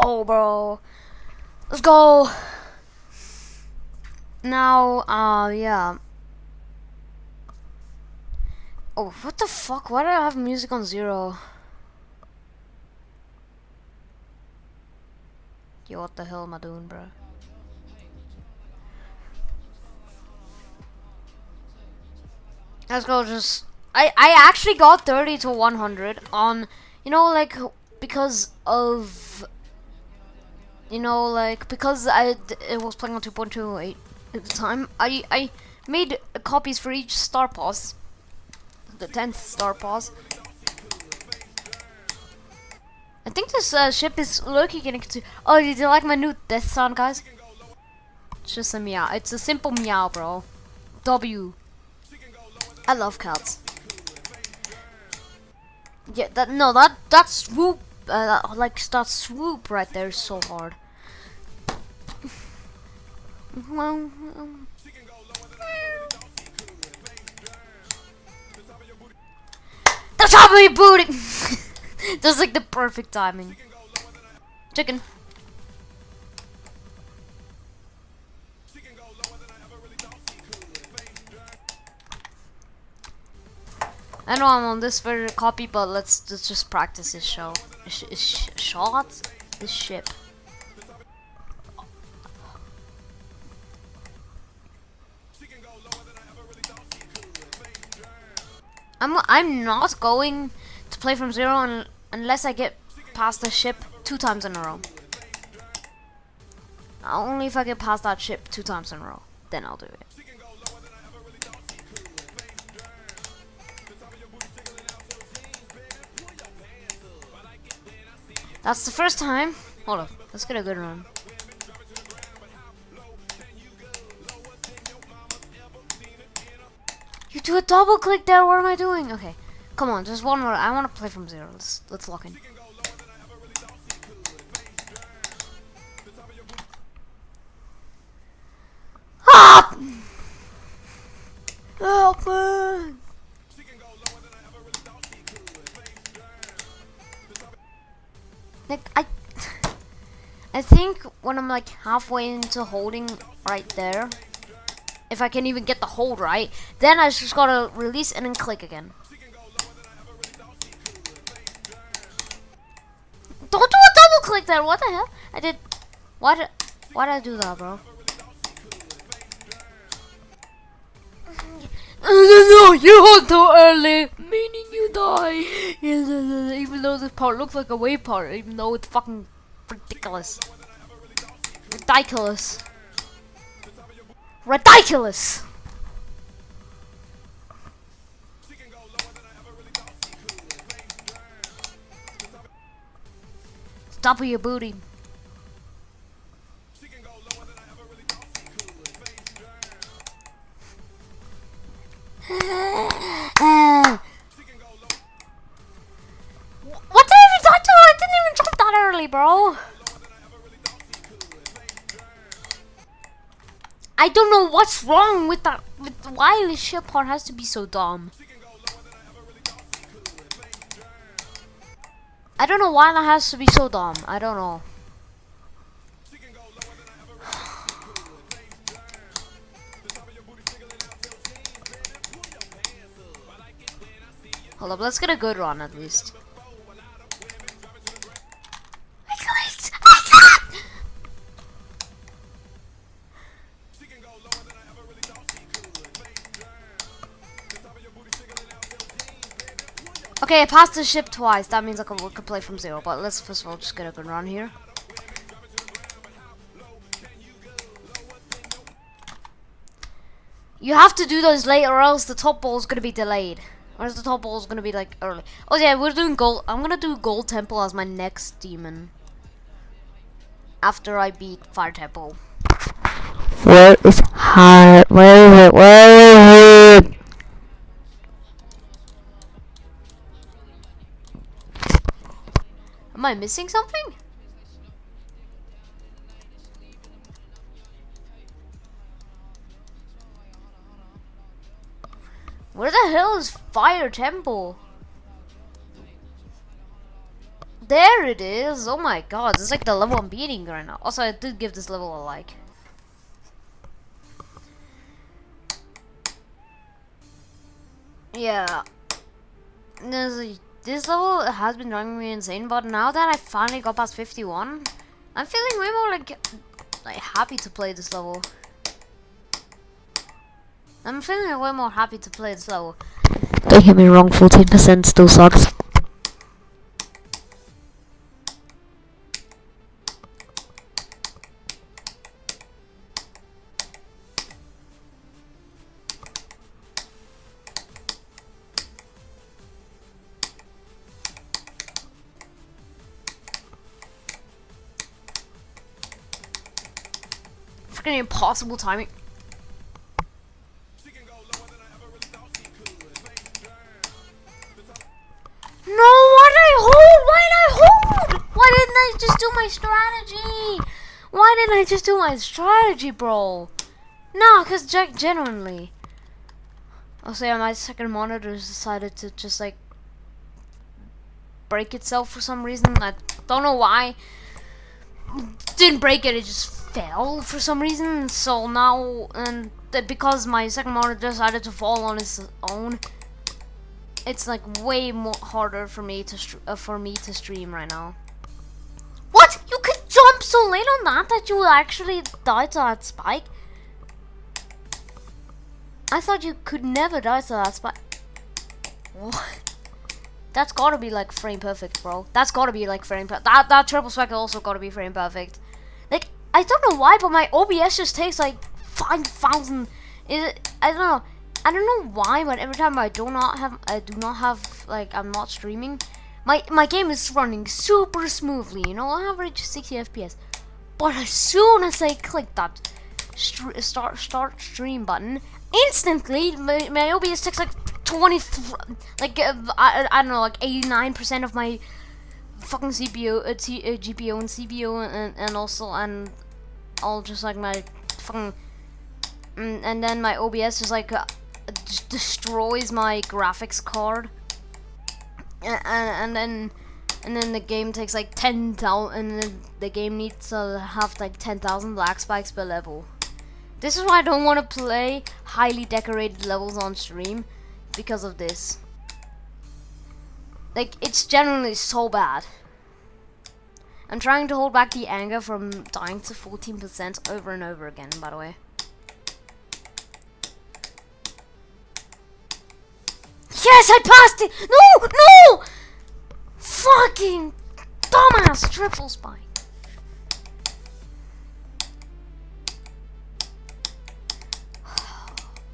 go, bro. Let's go. Now, yeah. Oh, what the fuck? Why do I have music on 0? Yo, what the hell am I doing, bro? Let's go. Just I actually got 30 to 100 on, you know, like because of, you know, like because it was playing on 2.28 at the time. I made copies for each star pass, the 10th star pass. I think this ship is looking into. Oh, did you like my new death sound, guys? It's just a meow. It's a simple meow, bro. W. I love cats. Yeah, that swoop, that swoop right there is so hard. The top of your booty. That's like the perfect timing. Chicken. I know I'm on this for copy, but let's just practice this shot. This ship. I'm not going to play from 0 unless I get past the ship 2 times in a row. Only if I get past that ship 2 times in a row, then I'll do it. That's the first time. Hold up, let's get a good run. You do a double click there. What am I doing? Okay, come on, just one more. I want to play from 0. Let's lock in. Ah! Help me! Like I think when I'm like halfway into holding right there, if I can even get the hold right, then I just gotta release and then click again. Don't do a double click there. What the hell? I did. Why did I do that, bro? No, you hold too early, meaning you die. Even though this part looks like a wave part, even though it's fucking ridiculous. Ridiculous. Ridiculous. Stop with your booty. What did I even talk to? I didn't even jump that early, bro. I don't know what's wrong with that. Why the ship part has to be so dumb. I don't know why that has to be so dumb. I don't know. Hold up, let's get a good run at least. I clicked! I clicked! Okay, I passed the ship twice. That means we can play from 0. But let's first of all just get a good run here. You have to do those late, or else the top ball is gonna be delayed. Or else the top ball is gonna be like early. Oh yeah, we're doing gold. I'm gonna do Gold Temple as my next demon. After I beat Fire Temple. Where is hard? Where is it? Where is it? Am I missing something? Where the hell is Fire Temple? There it is. Oh my god, this is like the level I'm beating right now. Also, I did give this level a like. Yeah. This level has been driving me insane, but now that I finally got past 51, I'm feeling way more like happy to play this level. I'm feeling way more happy to play this level. Don't get me wrong, 14% still sucks. Freaking impossible timing. No, why did I hold? Why did I hold? Why didn't I just do my strategy? Why didn't I just do my strategy, bro? No, because genuinely. I'll say my second monitor decided to just like break itself for some reason. I don't know why. Didn't break it, it just fell for some reason. So now, and because my second monitor decided to fall on its own, it's like way more harder for me to stream right now. What? You could jump so late on that you actually died to that spike? I thought you could never die to that spike. What? That's gotta be like frame perfect, bro. That's gotta be like frame perfect. That triple spike also gotta be frame perfect. Like, I don't know why, but my OBS just takes like 5,000. I don't know. I don't know why, but every time I do not have like, I'm not streaming, my game is running super smoothly, you know, average 60 FPS. But as soon as I click that start stream button, instantly my OBS takes like 20, like I don't know, like 89% of my fucking CPU, GPU and CPU, and also all just like my fucking, and then my OBS is like destroys my graphics card, and then the game takes like 10,000, and then the game needs to have like 10,000 black spikes per level. This is why I don't want to play highly decorated levels on stream, because of this. Like, it's generally so bad. I'm trying to hold back the anger from dying to 14% over and over again, by the way. Yes, I passed it! No! No! Fucking dumbass triple spike.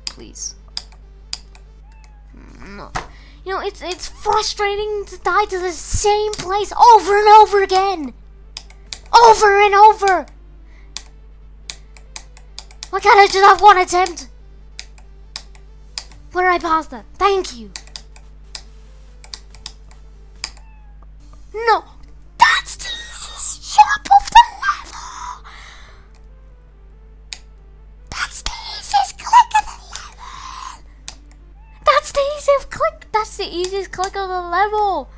Please. No. You know, it's frustrating to die to the same place over and over again. Over and over. Why can't I just have one attempt? Where did I pass that? Thank you. No. That's the easiest jump of the level. That's the easiest click of the level. That's the easiest click. That's the easiest click of the level.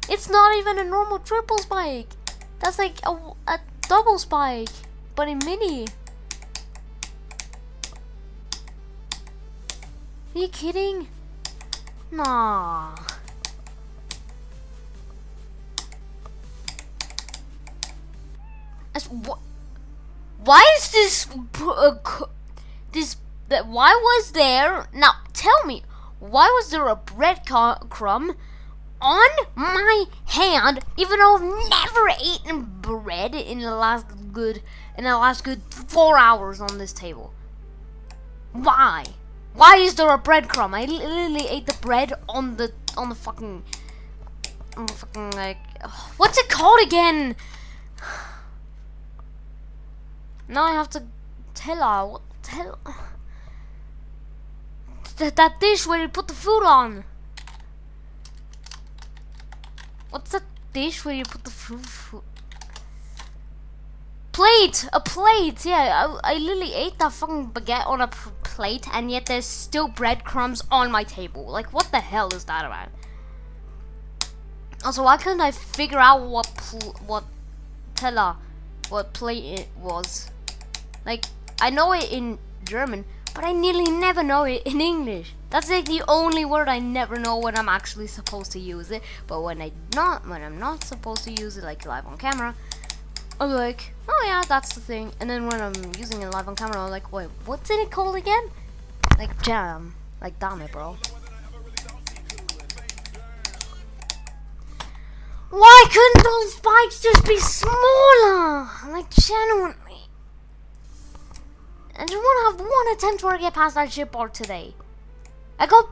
It's not even a normal triple spike. That's like a double spike, but in mini. Are you kidding? Nah. Why is this? Why was there? Now tell me, why was there a breadcrumb on my hand? Even though I've never eaten bread in the last good 4 hours on this table. Why? Why is there a breadcrumb? I literally ate the bread on the fucking like, what's it called again? Now I have to tell that dish where you put the food on. What's that dish where you put the food? Plate! A plate! Yeah, I literally ate that fucking baguette on a plate, and yet there's still breadcrumbs on my table. Like, what the hell is that about? Also, why couldn't I figure out what play it was? Like, I know it in German, but I nearly never know it in English. That's like the only word I never know when I'm actually supposed to use it. But when I'm not supposed to use it, like live on camera, I'm like, oh yeah, that's the thing. And then when I'm using it live on camera, I'm like, wait, what's it called again? Like jam. Like, damn it, bro. Why couldn't those spikes just be smaller? Like, genuinely. I just want to have one attempt where I get past that shit bar today. I got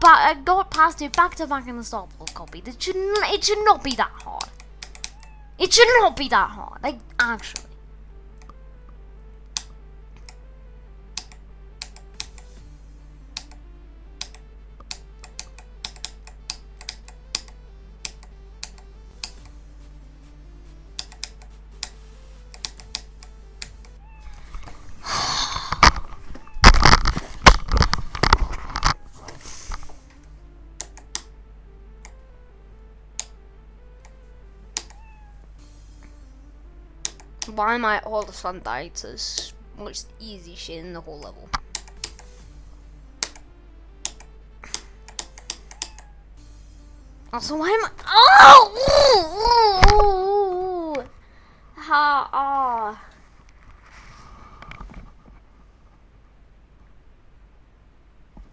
past it back to back in the stop copy. It should not be that hard. It should not be that hard. Like, actually. Why am I all of a sudden dying to the most easy shit in the whole level? Also, why am I? Oh!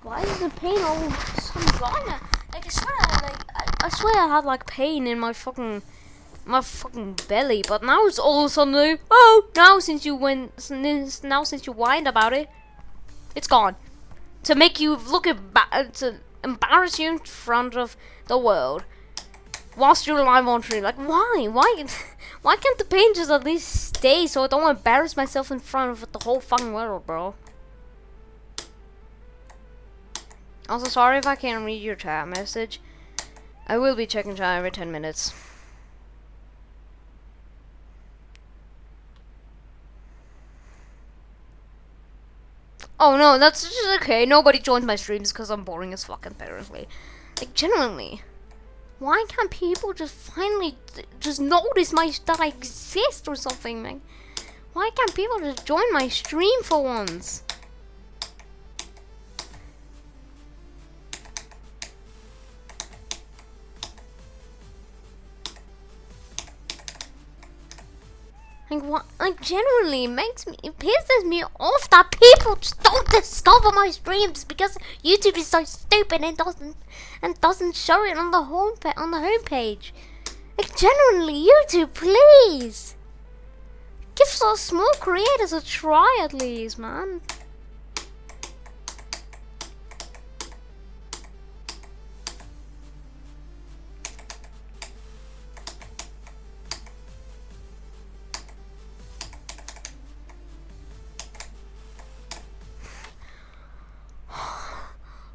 Why is the pain all of a sudden gone now? Like, I swear I had like pain in my fucking belly, but now it's all of a sudden like, oh, now since you whined about it, it's gone. To make you look to embarrass you in front of the world whilst you're live on stream. Like, why why can't the pain just at least stay so I don't embarrass myself in front of the whole fucking world, bro? Also, sorry if I can't read your chat message. I will be checking chat every 10 minutes. Oh no, that's just okay. Nobody joins my streams because I'm boring as fuck, apparently. Like, genuinely. Why can't people just finally just notice that I exist or something? Like, why can't people just join my stream for once? Like, what? Like, genuinely, it pisses me off that people just don't discover my streams because YouTube is so stupid and doesn't show it on the homepage. Like, genuinely, YouTube, please give those small creators a try at least, man.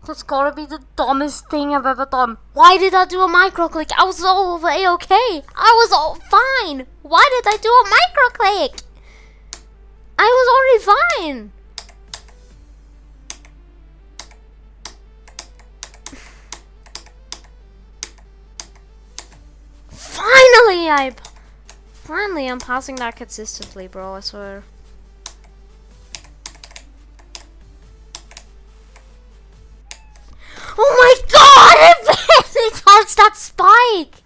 That's gotta be the dumbest thing I've ever done. Why did I do a micro click? I was all over A-OK. I was all fine. Why did I do a micro click? I was already fine. Finally I'm passing that consistently, bro, I swear. Oh my god! I barely touched that spike!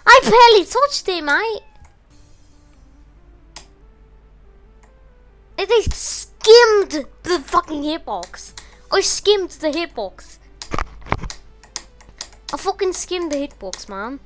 I barely touched it, mate! It skimmed the fucking hitbox. I skimmed the hitbox. I fucking skimmed the hitbox, man.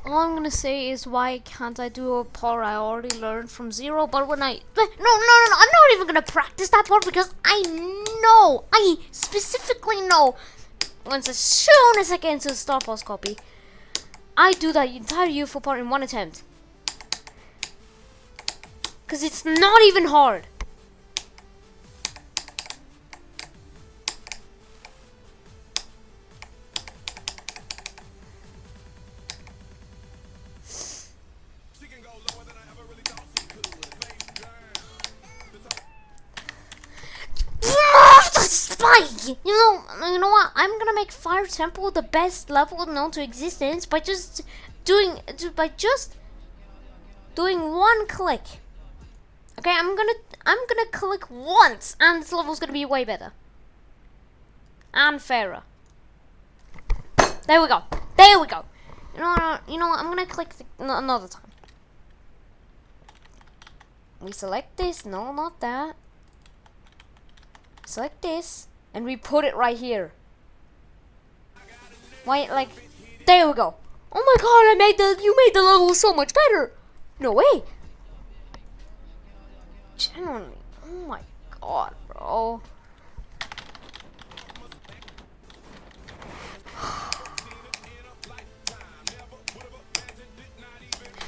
all I'm gonna say is, why can't I do a part I already learned from zero? But when no, I'm not even gonna practice that part, because I specifically know, once as soon as I get into the Star Wars copy, I do that entire UFO part in one attempt. Because it's not even hard. You know what? I'm gonna make Fire Temple the best level known to existence by just doing one click. Okay, I'm gonna click once, and this level's gonna be way better and fairer. There we go. There we go. You know what? I'm gonna click another time. We select this. No, not that. Select this, and we put it right here. Why, like, there we go. Oh my god, you made the level so much better. No way. Genuinely, oh my god, bro.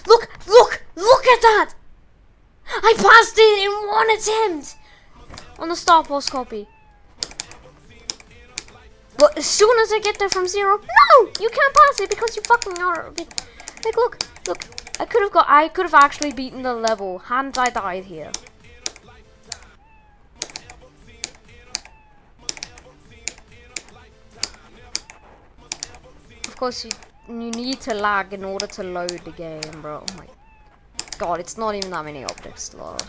Look at that. I passed it in one attempt on the Star Wars copy. But as soon as I get there from zero, no, you can't pass it because you fucking are. Like, look, I could have actually beaten the level hadn't I died here. Of course, you need to lag in order to load the game, bro. Oh my god, it's not even that many objects to load.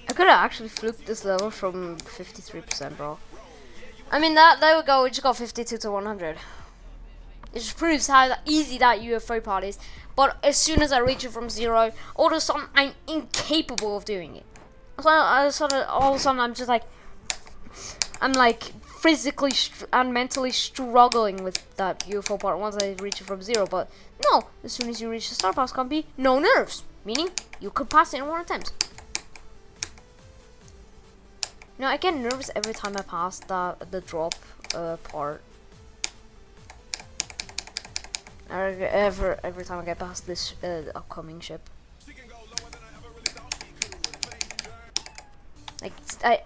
I could have actually fluked this level from 53%, bro. I mean, there we go, we just got 52 to 100. It just proves how easy that UFO part is. But as soon as I reach it from zero, all of a sudden, I'm incapable of doing it. So all of a sudden, I'm just like, I'm like physically and mentally struggling with that UFO part once I reach it from zero. But no, as soon as you reach the Star Pass copy, no nerves. Meaning, you could pass it in one attempt. You know, I get nervous every time I pass the drop part. Every time I get past this upcoming ship. Like,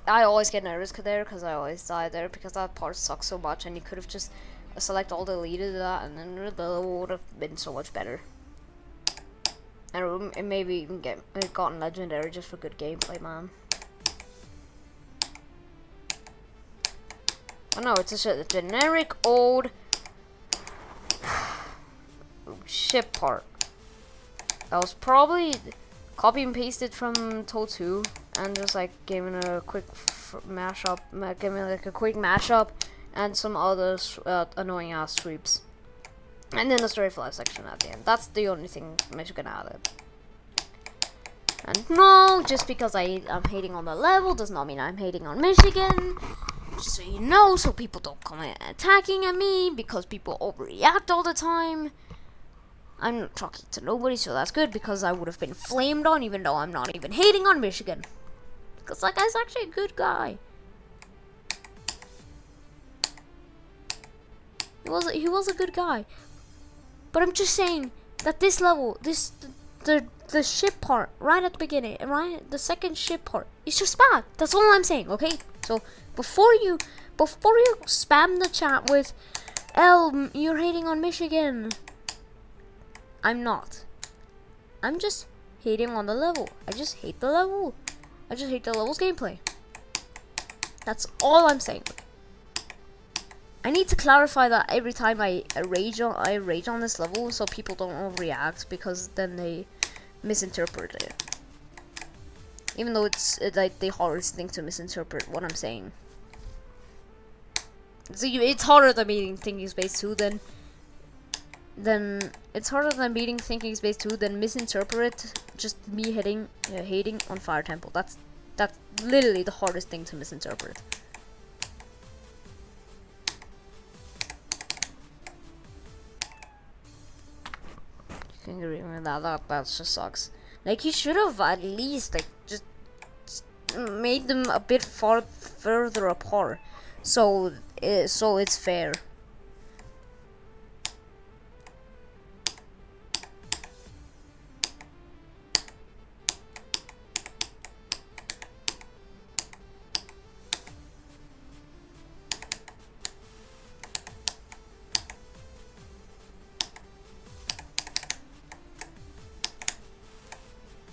I always get nervous there because I always die there because that part sucks so much, and you could have just select all deleted that, and then the level would have been so much better. And it maybe even gotten legendary just for good gameplay, man. Oh no, it's just a generic old ship part. That was probably copy and pasted from Toll 2 and just like giving a quick mashup, giving like a quick mashup and some other annoying ass sweeps. And then the story for life section at the end. That's the only thing Michigan added. And no, just because I'm hating on the level does not mean I'm hating on Michigan. Just so you know, so people don't come attacking at me because people overreact all the time. I'm not talking to nobody, so that's good because I would have been flamed on even though I'm not even hating on Michigan. Because that guy's actually a good guy. He was a good guy. But I'm just saying that this level, the ship part right at the beginning, right, the second ship part, is just bad. That's all I'm saying, okay? So before you spam the chat with, "L, you're hating on Michigan," I'm not. I'm just hating on the level. I just hate the level. I just hate the level's gameplay. That's all I'm saying. I need to clarify that every time I rage on this level, so people don't overreact, because then they misinterpret it. Even though it's like the hardest thing to misinterpret what I'm saying. So it's harder than beating Thinking Space 2 then it's harder than beating Thinking Space 2 than misinterpret just me hating on Fire Temple. That's literally the hardest thing to misinterpret. Can you agree with that? That just sucks. Like, he should have at least like just made them a bit further apart, so it's fair.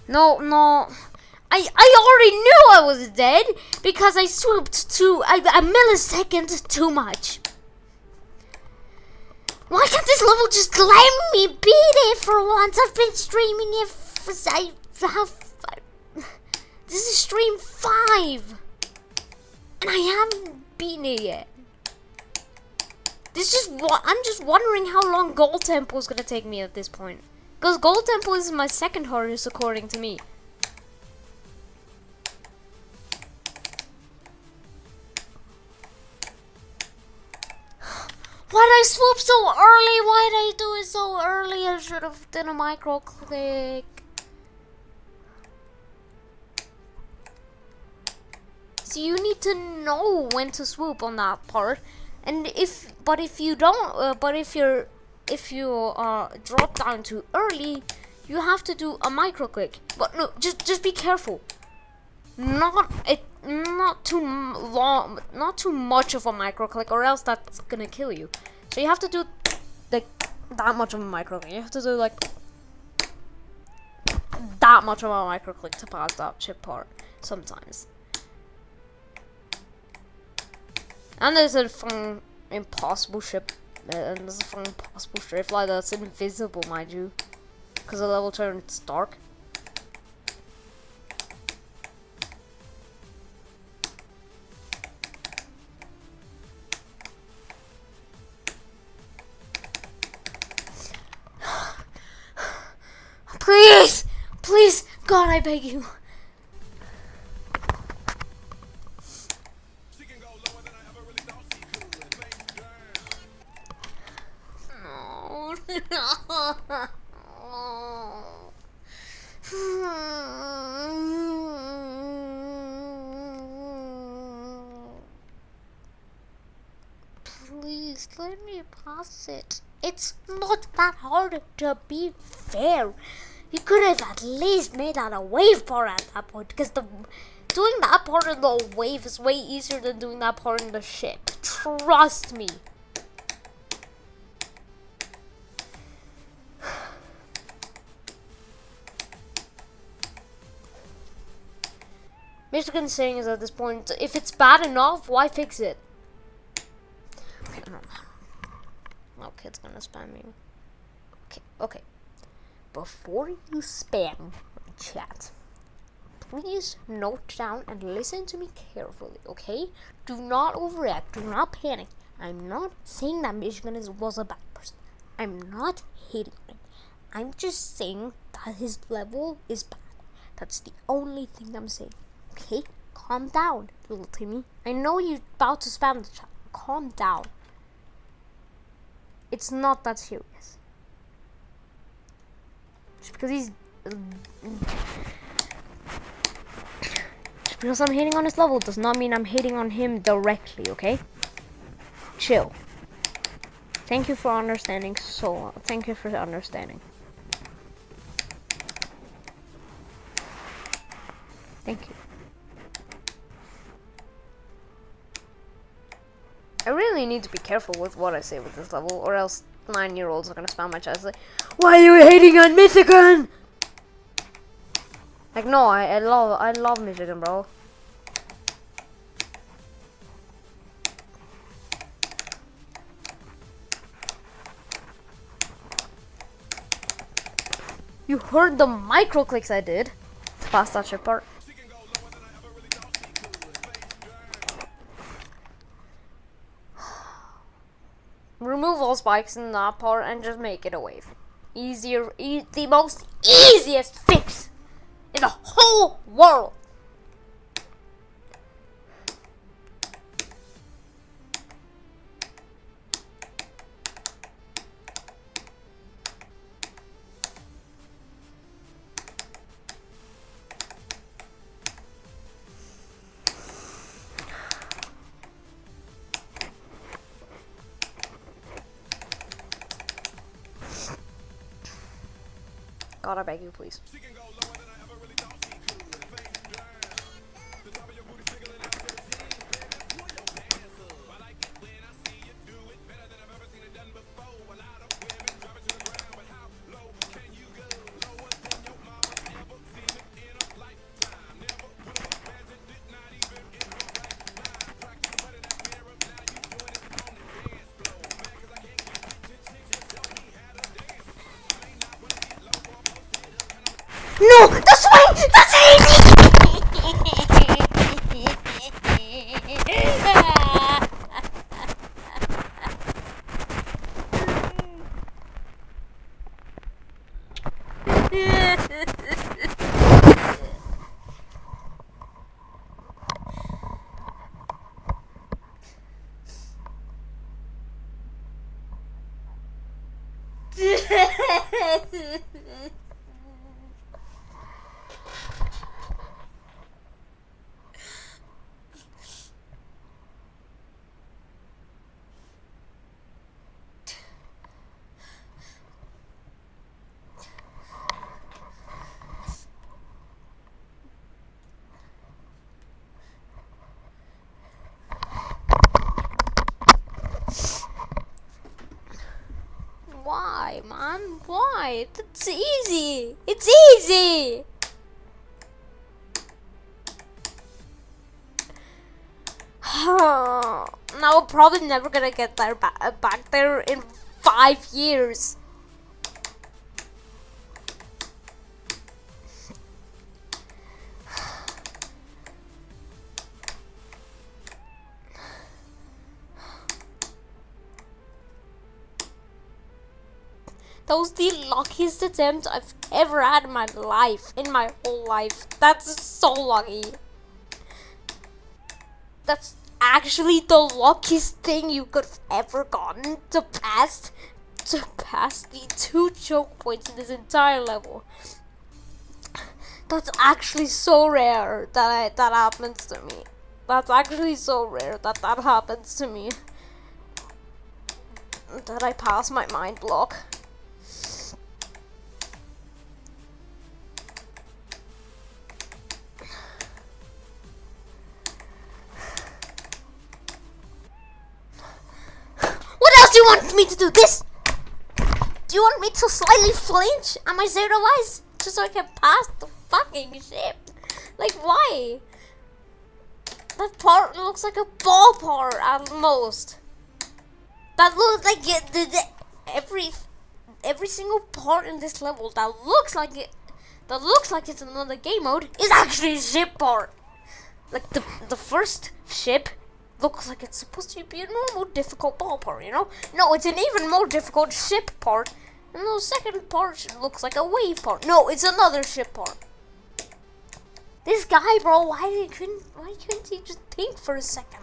No. I already knew I was dead because I swooped to a millisecond too much. Why can't this level just let me beat it for once? I've been streaming it for this is stream 5 and I haven't beaten it yet. I'm just wondering how long Gold Temple is gonna take me at this point. Because Gold Temple is my second hardest according to me. Why did I swoop so early? Why did I do it so early? I should have done a micro click. So you need to know when to swoop on that part. And if you drop down too early, you have to do a micro click. But no, just be careful. Not too long, not too much of a micro click, or else that's gonna kill you. So you have to do like that much of a micro click. You have to do like that much of a micro click to pass that chip part sometimes. And there's a fun impossible ship, and there's a fun impossible strafe line that's invisible, mind you, because the level turns dark. Please, God, I beg you. Please let me pass it. It's not that hard, to be fair. You could have at least made that a wave part at that point, because doing that part in the wave is way easier than doing that part in the ship. Trust me. Michigan's saying is at this point, if it's bad enough, why fix it? No kid's gonna spam me. Okay. Before you spam chat, please note down and listen to me carefully, okay? Do not overreact. Do not panic. I'm not saying that Michigan was a bad person. I'm not hating him. I'm just saying that his level is bad. That's the only thing I'm saying. Okay? Calm down, little Timmy. I know you're about to spam the chat. Calm down. It's not that serious. Just because I'm hating on his level does not mean I'm hating on him directly, okay? Chill. Thank you for understanding thank you for understanding. Thank you. I really need to be careful with what I say with this level, or else 9-year-olds are gonna spam my chat like, why are you hating on Michigan? Like, no, I love Michigan, bro. You heard the micro clicks I did to pass that ship part. Remove all spikes in that part and just make it a wave. The most easiest fix in the whole world. God, I beg you, please. No, the swing! That's easy. Why, man? Why? It's easy. It's easy. Now we're probably never gonna get there back there in 5 years. That was the luckiest attempt I've ever had in my life, in my whole life. That's so lucky. That's actually the luckiest thing you could have ever gotten to pass the 2 choke points in this entire level. That's actually so rare that happens to me. That's actually so rare that happens to me. That I pass my mind block. Do you want me to do this? Do you want me to slightly flinch at my zero eyes just so I can pass the fucking ship? Like, why? That part looks like a ball part at most. That looks like every single part in this level that looks like it's another game mode is actually a ship part. Like the first ship looks like it's supposed to be a normal difficult ball part, you know? No, it's an even more difficult ship part. And the second part looks like a wave part. No, it's another ship part. This guy, bro, why couldn't he just think for a second?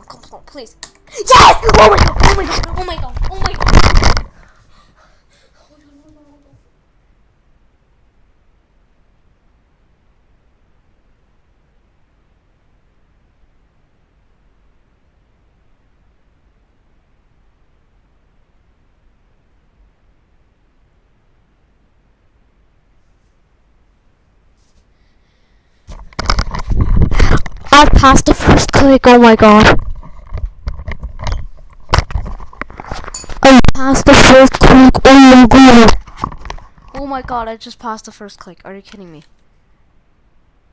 Come on, please. Yes! Oh my god, oh my god, oh my god, oh my god. got past the first click. Oh my god. I passed the first click. Oh my god. Oh my god, I just passed the first click. Are you kidding me?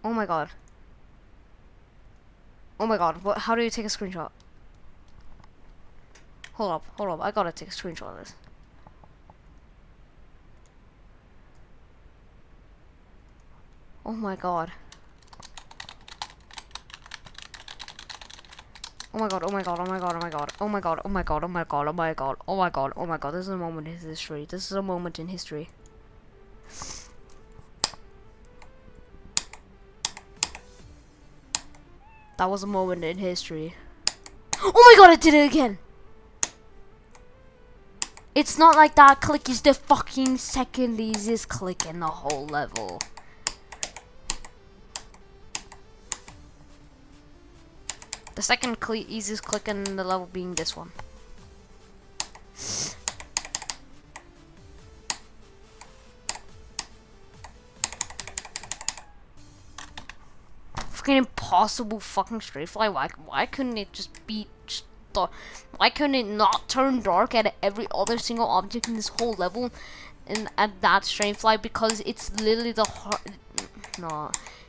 Oh my god. Oh my god, what, how do you take a screenshot? Hold up, I gotta take a screenshot of this. Oh my god. Oh my god, oh my god, oh my god, oh my god, oh my god, oh my god, oh my god, oh my god, oh my god, oh my god, this is a moment in history. This is a moment in history. That was a moment in history. Oh my god, I did it again! It's not like that click is the fucking second easiest click in the whole level. The second easiest click in the level being this one. Fucking impossible fucking straight fly. Why couldn't it just be why couldn't it not turn dark at every other single object in this whole level and at that straight fly? Because it's literally the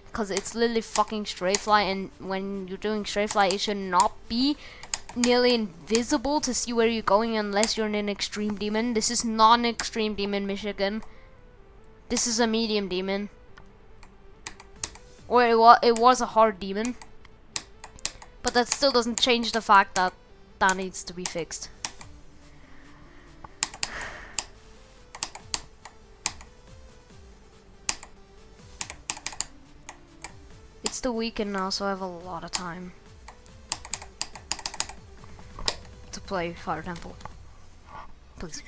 because it's literally fucking straight fly, and when you're doing straight fly it should not be nearly invisible to see where you're going unless you're in an extreme demon. This is not an extreme demon, Michigan. This is a medium demon. Or it was a hard demon. But that still doesn't change the fact that that needs to be fixed. It's the weekend now, so I have a lot of time to play Fire Temple. Please.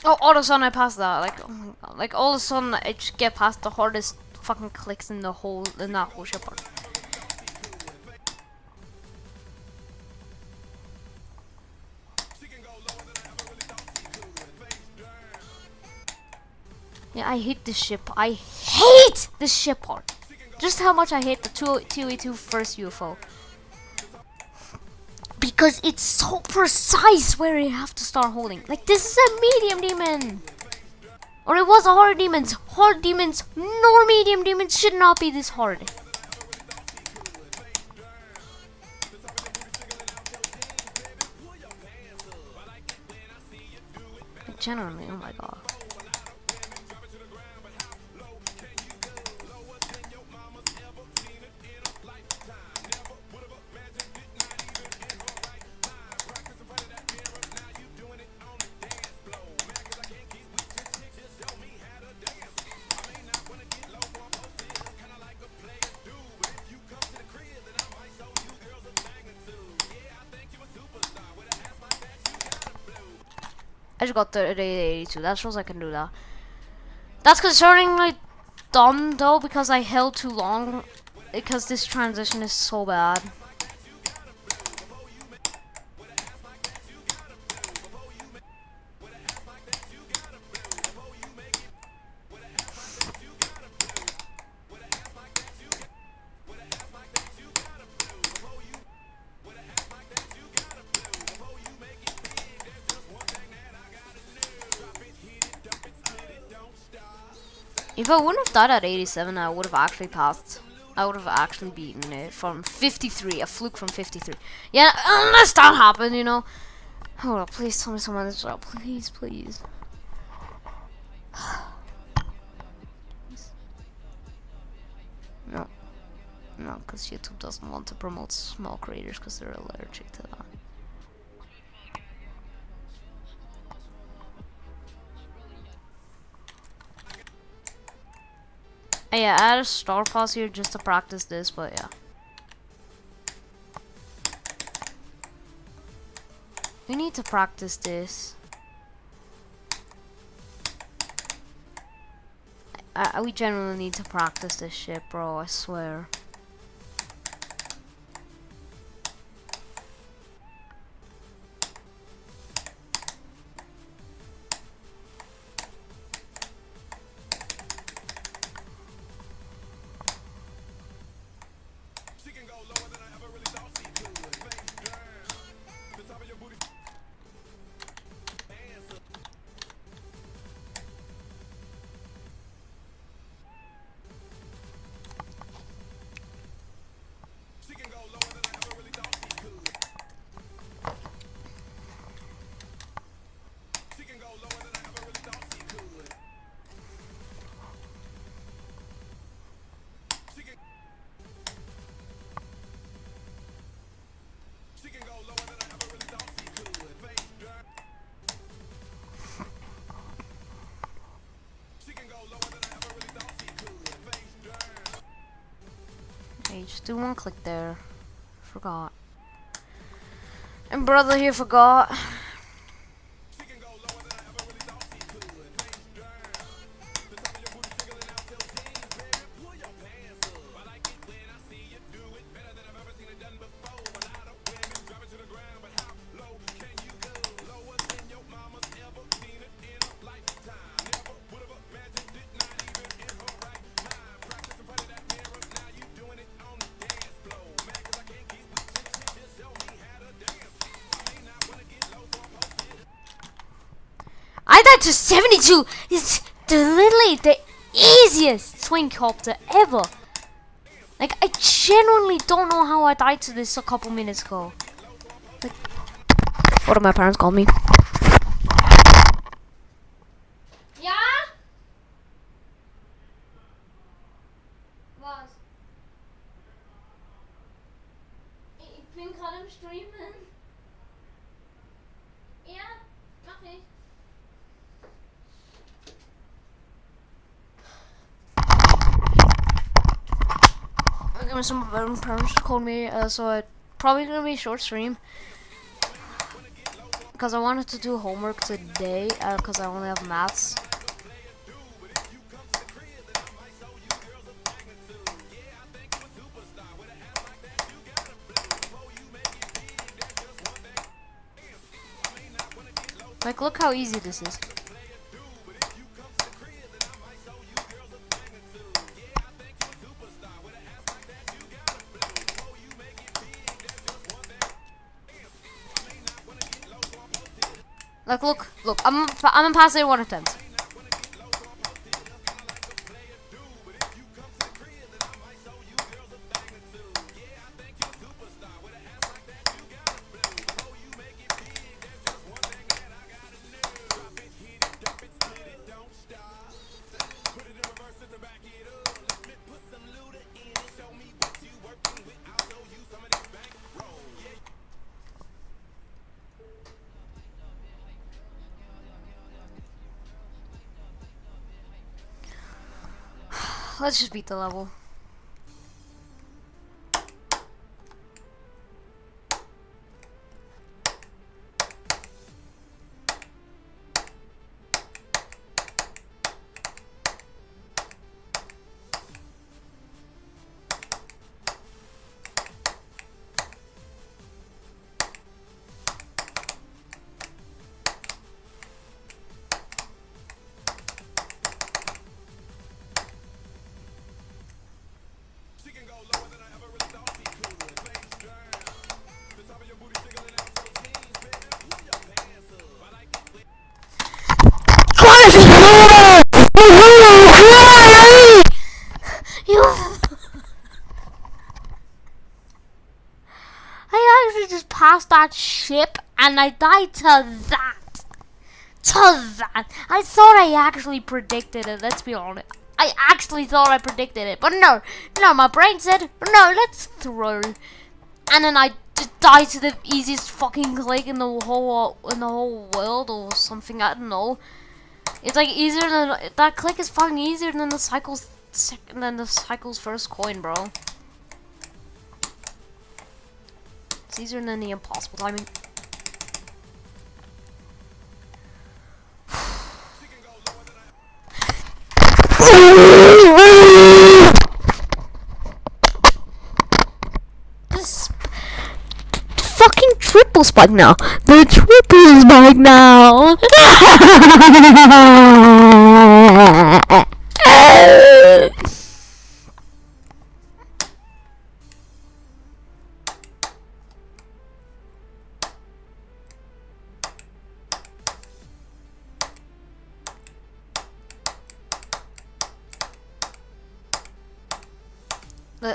Oh, all of a sudden I passed that. Like, oh my god. Like, all of a sudden I just get past the hardest fucking clicks in that whole ship part. Yeah, I hate this ship. I hate this ship part. Just how much I hate the 2v2 first UFO. Because it's so precise where you have to start holding. Like, this is a medium demon. Or it was a hard demons. Hard demons nor medium demons should not be this hard. Like, genuinely, oh my god. I just got 82. That shows I can do that. That's concerningly dumb though, because I held too long. Because this transition is so bad. If I wouldn't have died at 87, I would have actually passed. I would have actually beaten it from 53. A fluke from 53. Yeah, unless that happened, you know. Hold up, please tell me someone this out. Please, please. No. No, because YouTube doesn't want to promote small creators because they're allergic to that. Yeah, I had a star pass here just to practice this, but yeah. We need to practice this. we genuinely need to practice this shit, bro. I swear. Hey, just do one click there. Forgot. And brother here forgot. I died to 72. It's literally the easiest twin copter ever. Like, I genuinely don't know how I died to this a couple minutes ago. Like, what did my parents call me? Yeah? Was? Ich bin gerade im Streamen. Ja, mach ich. Some parents called me, so it's probably gonna be a short stream because I wanted to do homework today because I only have maths. Like, look how easy this is. Like, look, I'm gonna pass it 1 attempt. Let's just beat the level. I actually just passed that ship and I died to that. I thought I actually predicted it, let's be honest. I actually thought I predicted it, but no, my brain said, no, let's throw. And then I just died to the easiest fucking click in the whole world or something, I don't know. It's like easier than, that click is fucking easier than the cycle's first coin, bro. It's easier than the impossible timing. fucking triple spike now. The triple spike now.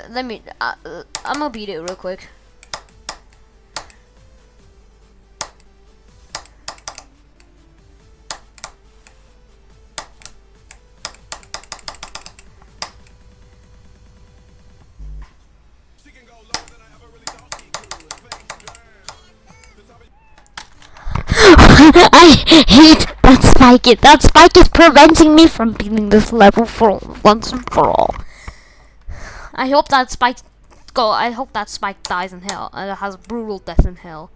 Let me. I'm gonna beat it real quick. I hate that spike. That spike is preventing me from beating this level for once and for all. I hope that spike dies in hell and has brutal death in hell.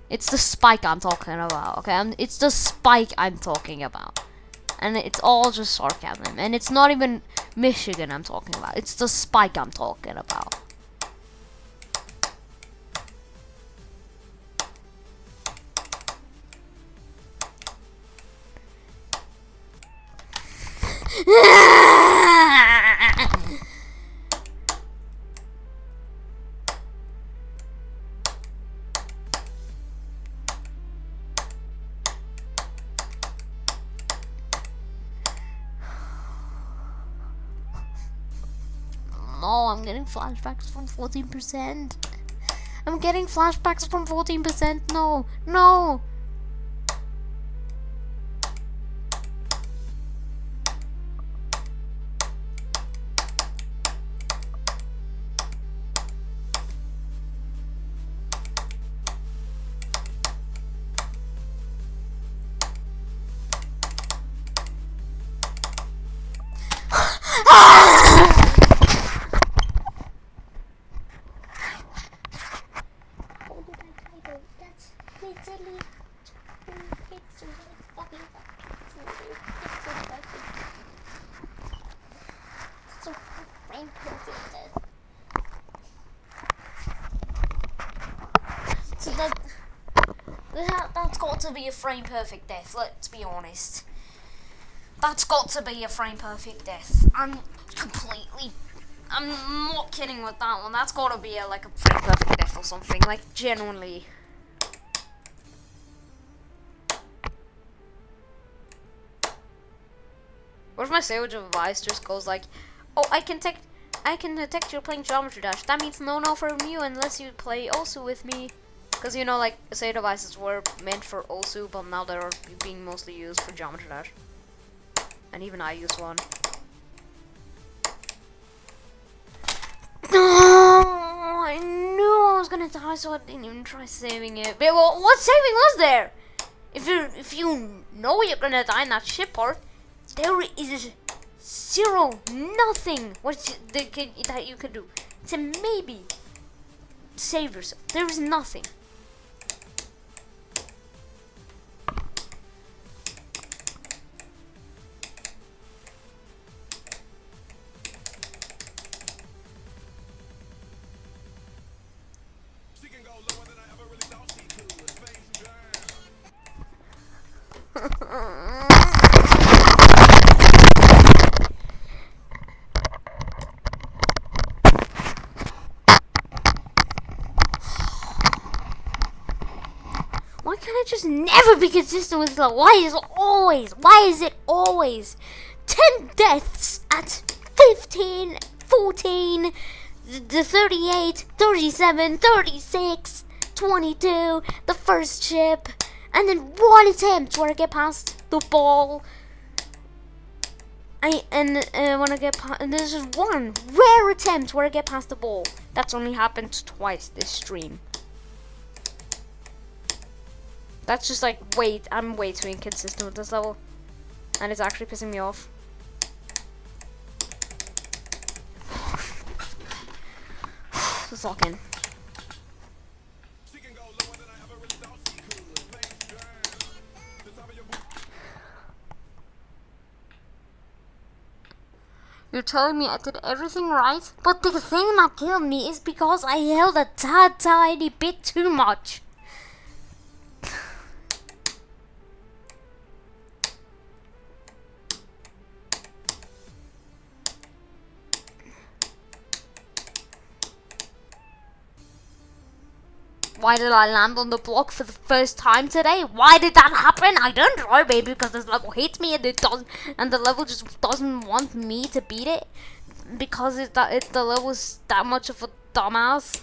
It's the spike I'm talking about, okay? It's the spike I'm talking about. And it's all just sarcasm. And it's not even Michigan I'm talking about. It's the spike I'm talking about. No, I'm getting flashbacks from 14%. I'm getting flashbacks from 14%. No, no. So that's got to be a frame perfect death, let's be honest. That's got to be a frame perfect death. I'm not kidding with that one. That's got to be like a frame perfect death or something, like genuinely. What if my sandwich of advice just goes like, oh, I can detect you're playing Geometry Dash. That means no from you unless you play Osu with me. Because, you know, like, say devices were meant for Osu, but now they're being mostly used for Geometry Dash. And even I use one. No, I knew I was gonna die, so I didn't even try saving it. But, well, what saving was there? If you know you're gonna die in that ship part, there is nothing that you can do to maybe save yourself. There is nothing. Why can't I just never be consistent with love? Why is it always 10 deaths at 15, 14, the 38, 37, 36, 22, the first chip, and then one attempt where I get past the ball. And there's just one rare attempt where I get past the ball. That's only happened twice this stream. That's just like, I'm way too inconsistent with this level. And it's actually pissing me off. Let's lock in. You're telling me I did everything right? But the thing that killed me is because I held a tiny bit too much. Why did I land on the block for the first time today? Why did that happen? I don't know, maybe because this level hates me and it doesn't, and the level just doesn't want me to beat it because the level is that much of a dumbass.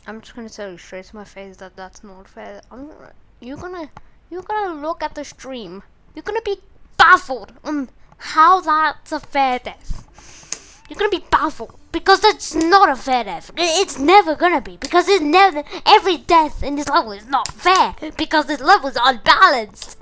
I'm just gonna tell you straight to my face that that's not fair. You're gonna look at the stream. You're gonna be baffled on how that's a fair death. You're gonna be baffled because that's not a fair death. It's never gonna be because it's never. Every death in this level is not fair because this level is unbalanced.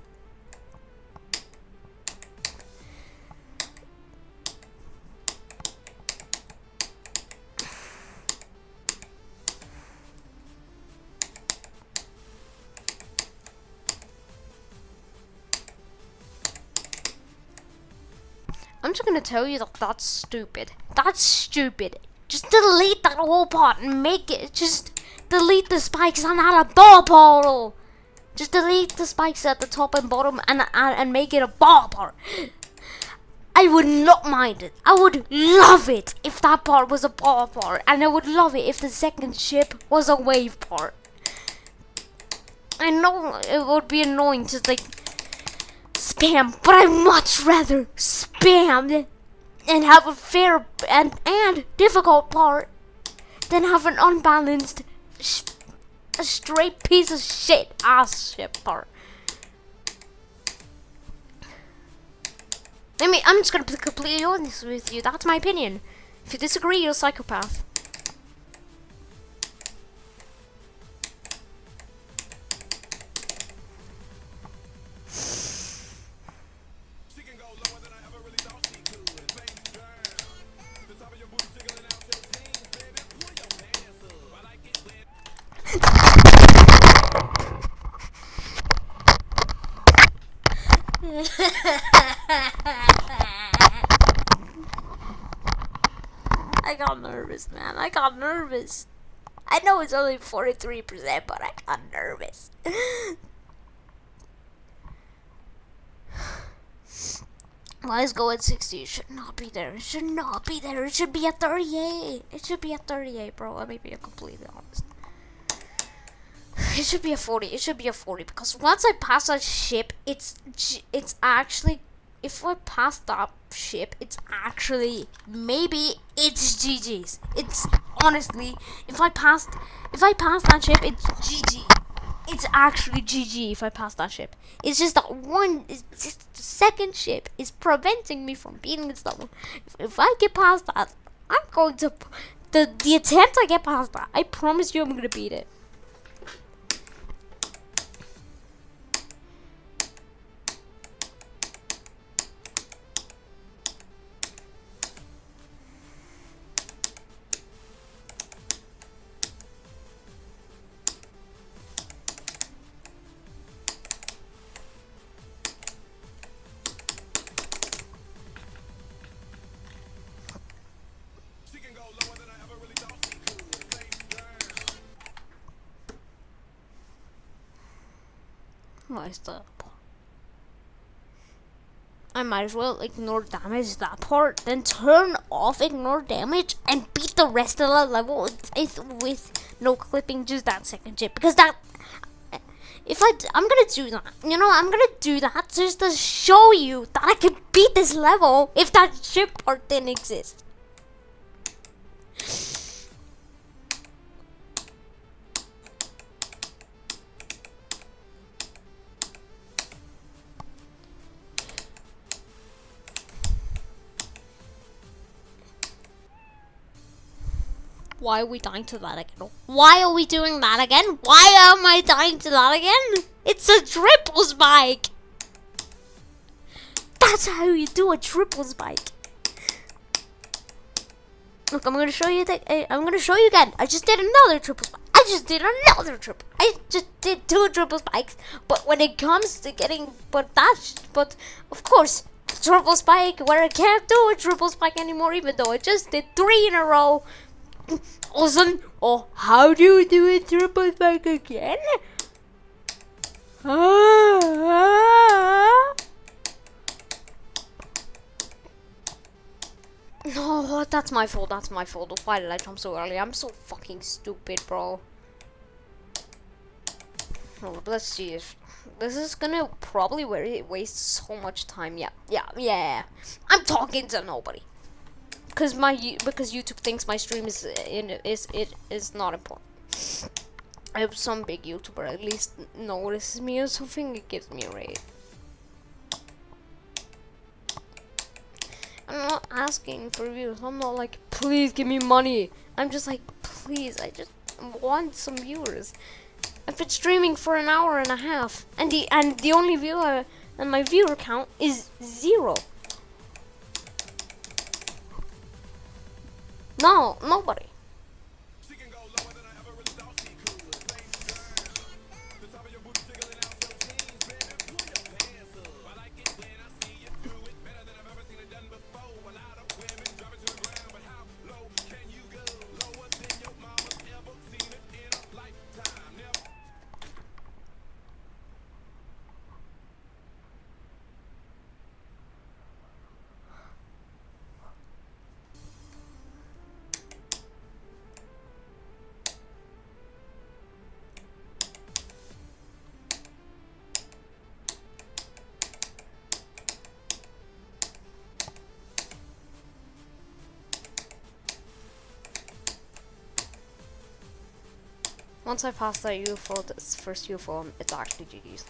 I'm just gonna tell you that that's stupid. That's stupid. Just delete that whole part and make it. Just delete the spikes and add a ball portal. Just delete the spikes at the top and bottom and make it a ball part. I would not mind it. I would love it if that part was a ball part, and I would love it if the second ship was a wave part. I know it would be annoying to like spam, but I'd much rather spam and have a fair and difficult part than have an unbalanced, a straight piece of shit ass ship part. I mean, I'm just gonna be completely honest with you. That's my opinion. If you disagree, you're a psychopath. I got nervous, man. I got nervous. I know it's only 43%, but I got nervous. Let's go at 60. It should not be there. It should not be there. It should be at 38. It should be at 38, bro. Let me be completely honest. It should be a 40. It should be a 40 because once I pass that ship, it's actually, if I pass that ship, it's actually, maybe it's GG's. It's honestly, if I pass that ship, it's GG. It's actually GG if I pass that ship. It's just that one, it's just the second ship is preventing me from beating this level. If I get past that, I'm going to, the attempt I get past that, I promise you I'm going to beat it. Why is that? I might as well ignore damage that part, then turn off ignore damage and beat the rest of the level with no clipping just that second chip. Because that, if I'm gonna do that, you know, I'm gonna do that just to show you that I can beat this level if that chip part didn't exist. Why are we dying to that again? Why are we doing that again? Why am I dying to that again? It's a triple spike! That's how you do a triple spike. Look, I'm gonna show you I'm gonna show you again. I just did another triple spike. I just did two triple spikes. But when it comes to getting, but of course, triple spike where I can't do a triple spike anymore, even though I just did 3 in a row. All of a sudden, oh, how do you do a triple spike again? No, that's my fault. Why did I jump so early? I'm so fucking stupid, bro. Oh, let's see if this is gonna probably waste so much time. Yeah. I'm talking to nobody. Because YouTube thinks my stream is not important. I hope some big YouTuber at least notices me or something. It gives me a rate. I'm not asking for views. I'm not like, please give me money. I'm just like, please, I just want some viewers. I've been streaming for an hour and a half, and the only viewer and my viewer count is 0. No, nobody. Once I pass that UFO, this first UFO, it's actually GG's.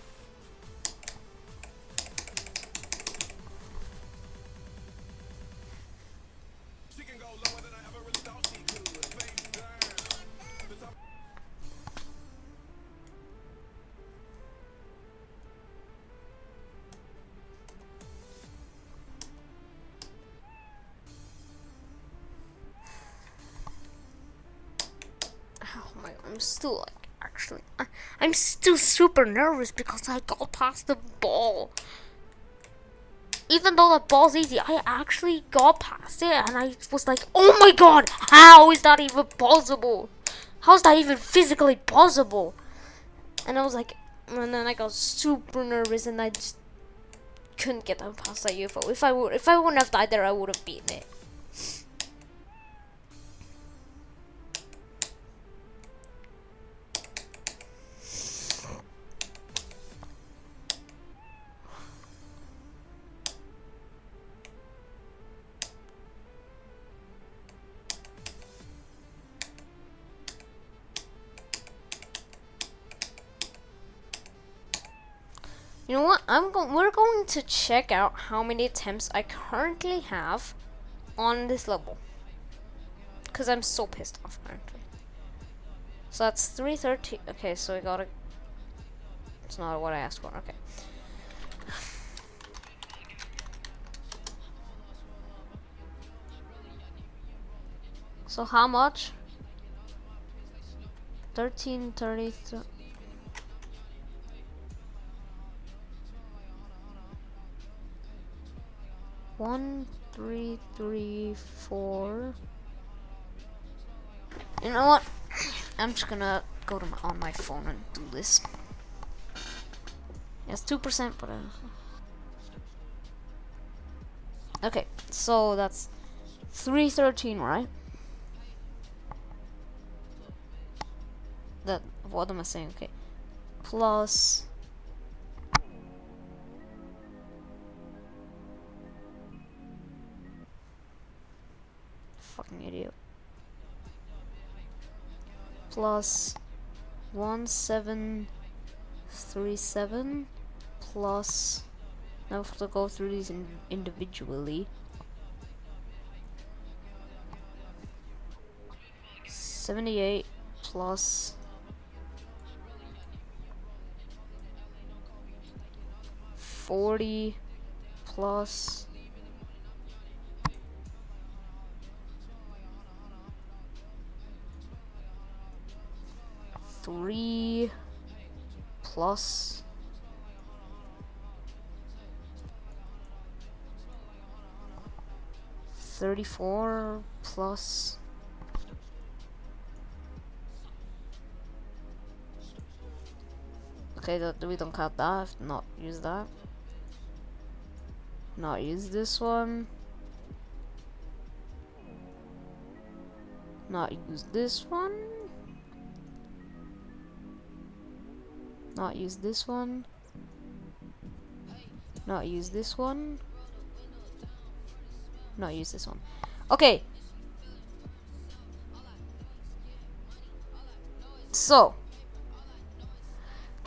Oh my god, I'm still like, actually, I'm still super nervous because I got past the ball. Even though the ball's easy, I actually got past it and I was like, oh my god, how is that even possible? How is that even physically possible? And I was like, and then I got super nervous and I just couldn't get past that UFO. If I wouldn't have died there, I would have beaten it. You know what? We're going to check out how many attempts I currently have on this level, because I'm so pissed off currently. So that's 313. Okay, so we gotta. It's not what I asked for. Okay. So how much? 1333. 1, 3, 3, 4. You know what? I'm just gonna go to on my phone and do this. It's 2%, but okay. So that's 313, right? That what am I saying? Okay, plus. Fucking idiot. Plus 1737 plus. Now I have to go through these individually. 78 plus 40 plus 3 plus 34 plus okay, we don't count that. Not use that. Not use this one. Not use this one. Not use this one. Not use this one. Not use this one. Okay. So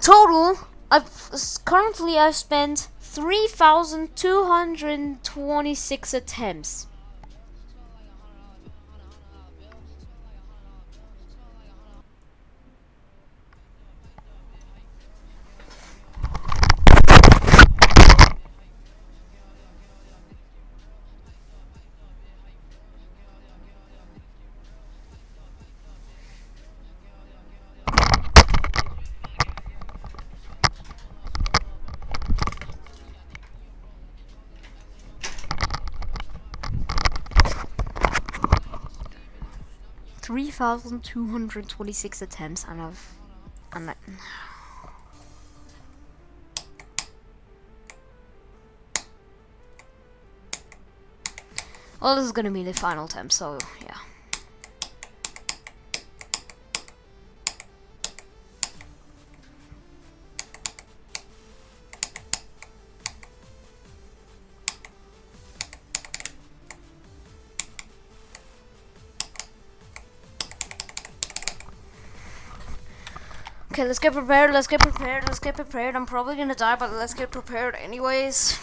total, I've spent 3,226 attempts. $3,226 attempts, and well, this is gonna be the final attempt, so yeah. Okay, let's get prepared, let's get prepared, let's get prepared. I'm probably gonna die, but let's get prepared anyways.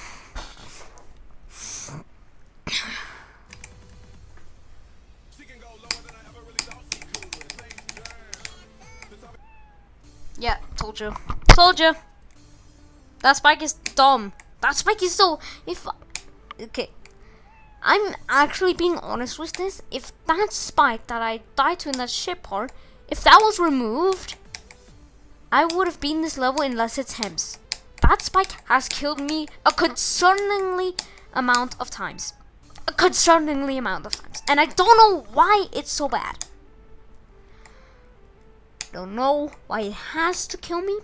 Yeah, told you. Told you! That spike is dumb. That spike is so... Okay. I'm actually being honest with this. If that spike that I died to in that ship part, if that was removed, I would have beaten this level in less attempts. That spike has killed me a concerningly amount of times. A concerningly amount of times. And I don't know why it's so bad. Don't know why it has to kill me.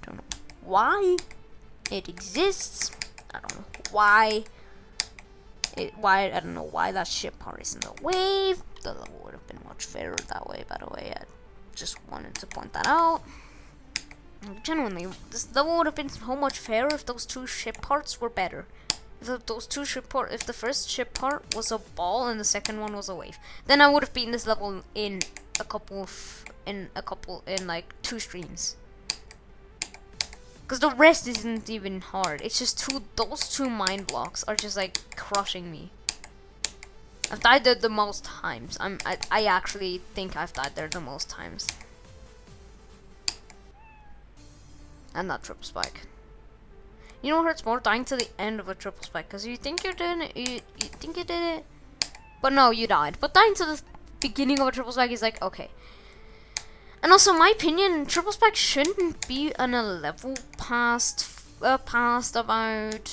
Don't know why it exists. I don't know why. I don't know why that ship part is in the wave. The level would have been much fairer that way, by the way. I just wanted to point that out. Genuinely, this level would have been so much fairer if those two ship parts were better. If the first ship part was a ball and the second one was a wave, then I would have beaten this level in like 2 streams. Because the rest isn't even hard. It's just those two mind blocks are just like crushing me. I've died there the most times. I actually think I've died there the most times. And that triple spike. You know what hurts more? Dying to the end of a triple spike. Because you think you're doing it, you think you did it, but no, you died. But dying to the beginning of a triple spike is like, okay. And also, in my opinion, triple spike shouldn't be on a level past about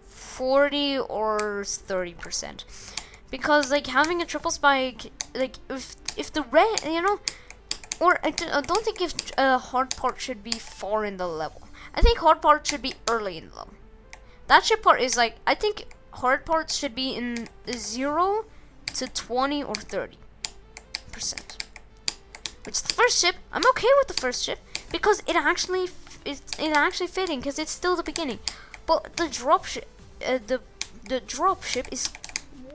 40 or 30%. Because like having a triple spike, like if the red, you know, or I don't think if hard part should be far in the level. I think hard part should be early in the level. That ship part is like, I think hard parts should be in 0 to 20 or 30%. Which the first ship, I'm okay with the first ship because it actually fitting because it's still the beginning. But the drop ship, the drop ship is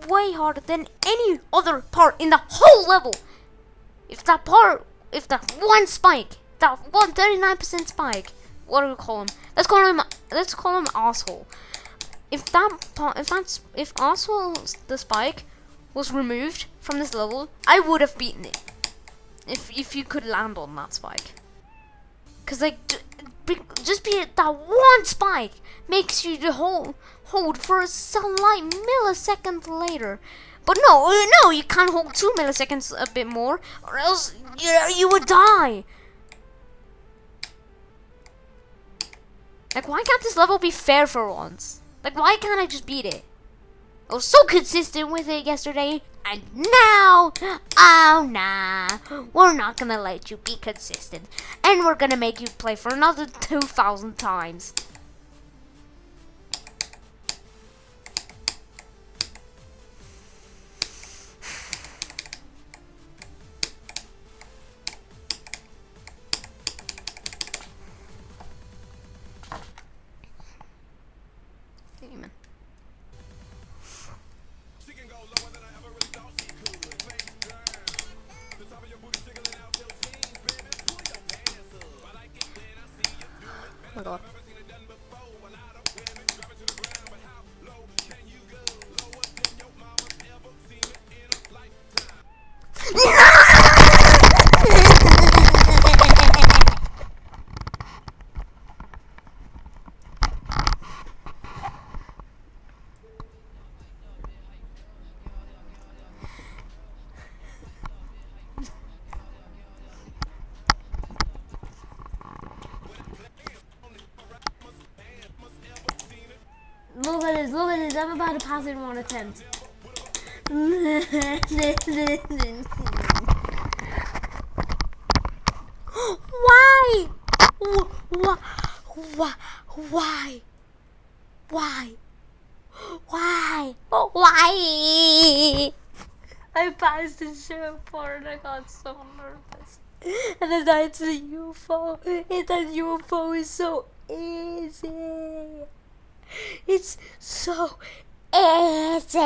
way harder than any other part in the whole level. If that one spike, that 39% spike, what do we call him? Let's call him asshole. If asshole the spike was removed from this level, I would have beaten it. If you could land on that spike, cause like just be that one spike makes you the hold for a slight millisecond later. But no, you can't hold 2 milliseconds a bit more, or else you would die. Like, why can't this level be fair for once? Like, why can't I just beat it? I was so consistent with it yesterday, and now, oh nah, we're not gonna let you be consistent, and we're gonna make you play for another 2,000 times. Demon. Oh my god. Look at this, I'm about to pass it in one attempt. Why? Why? I passed the show part and I got so nervous. And then I died to the UFO. And that UFO is so easy. It's so easy.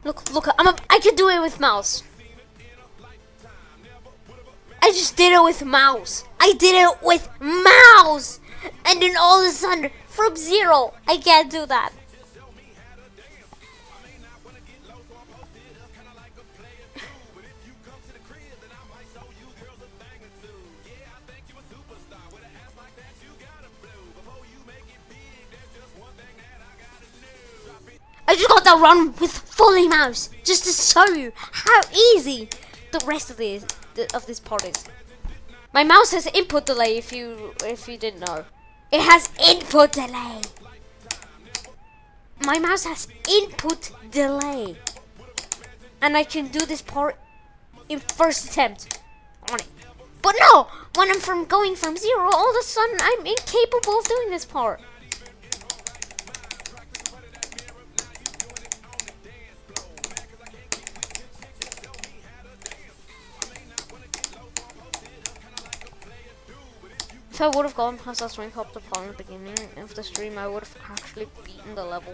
Look, I could do it with mouse. I just did it with mouse. I did it with mouse. And then all of a sudden, from 0, I can't do that. I just got that run with fully mouse, just to show you how easy the rest of this part is. My mouse has input delay. If you didn't know, it has input delay. My mouse has input delay, and I can do this part in first attempt on it. But no, when I'm going from 0, all of a sudden I'm incapable of doing this part. If I would have gone past that swing hop upon the beginning of the stream, I would have actually beaten the level.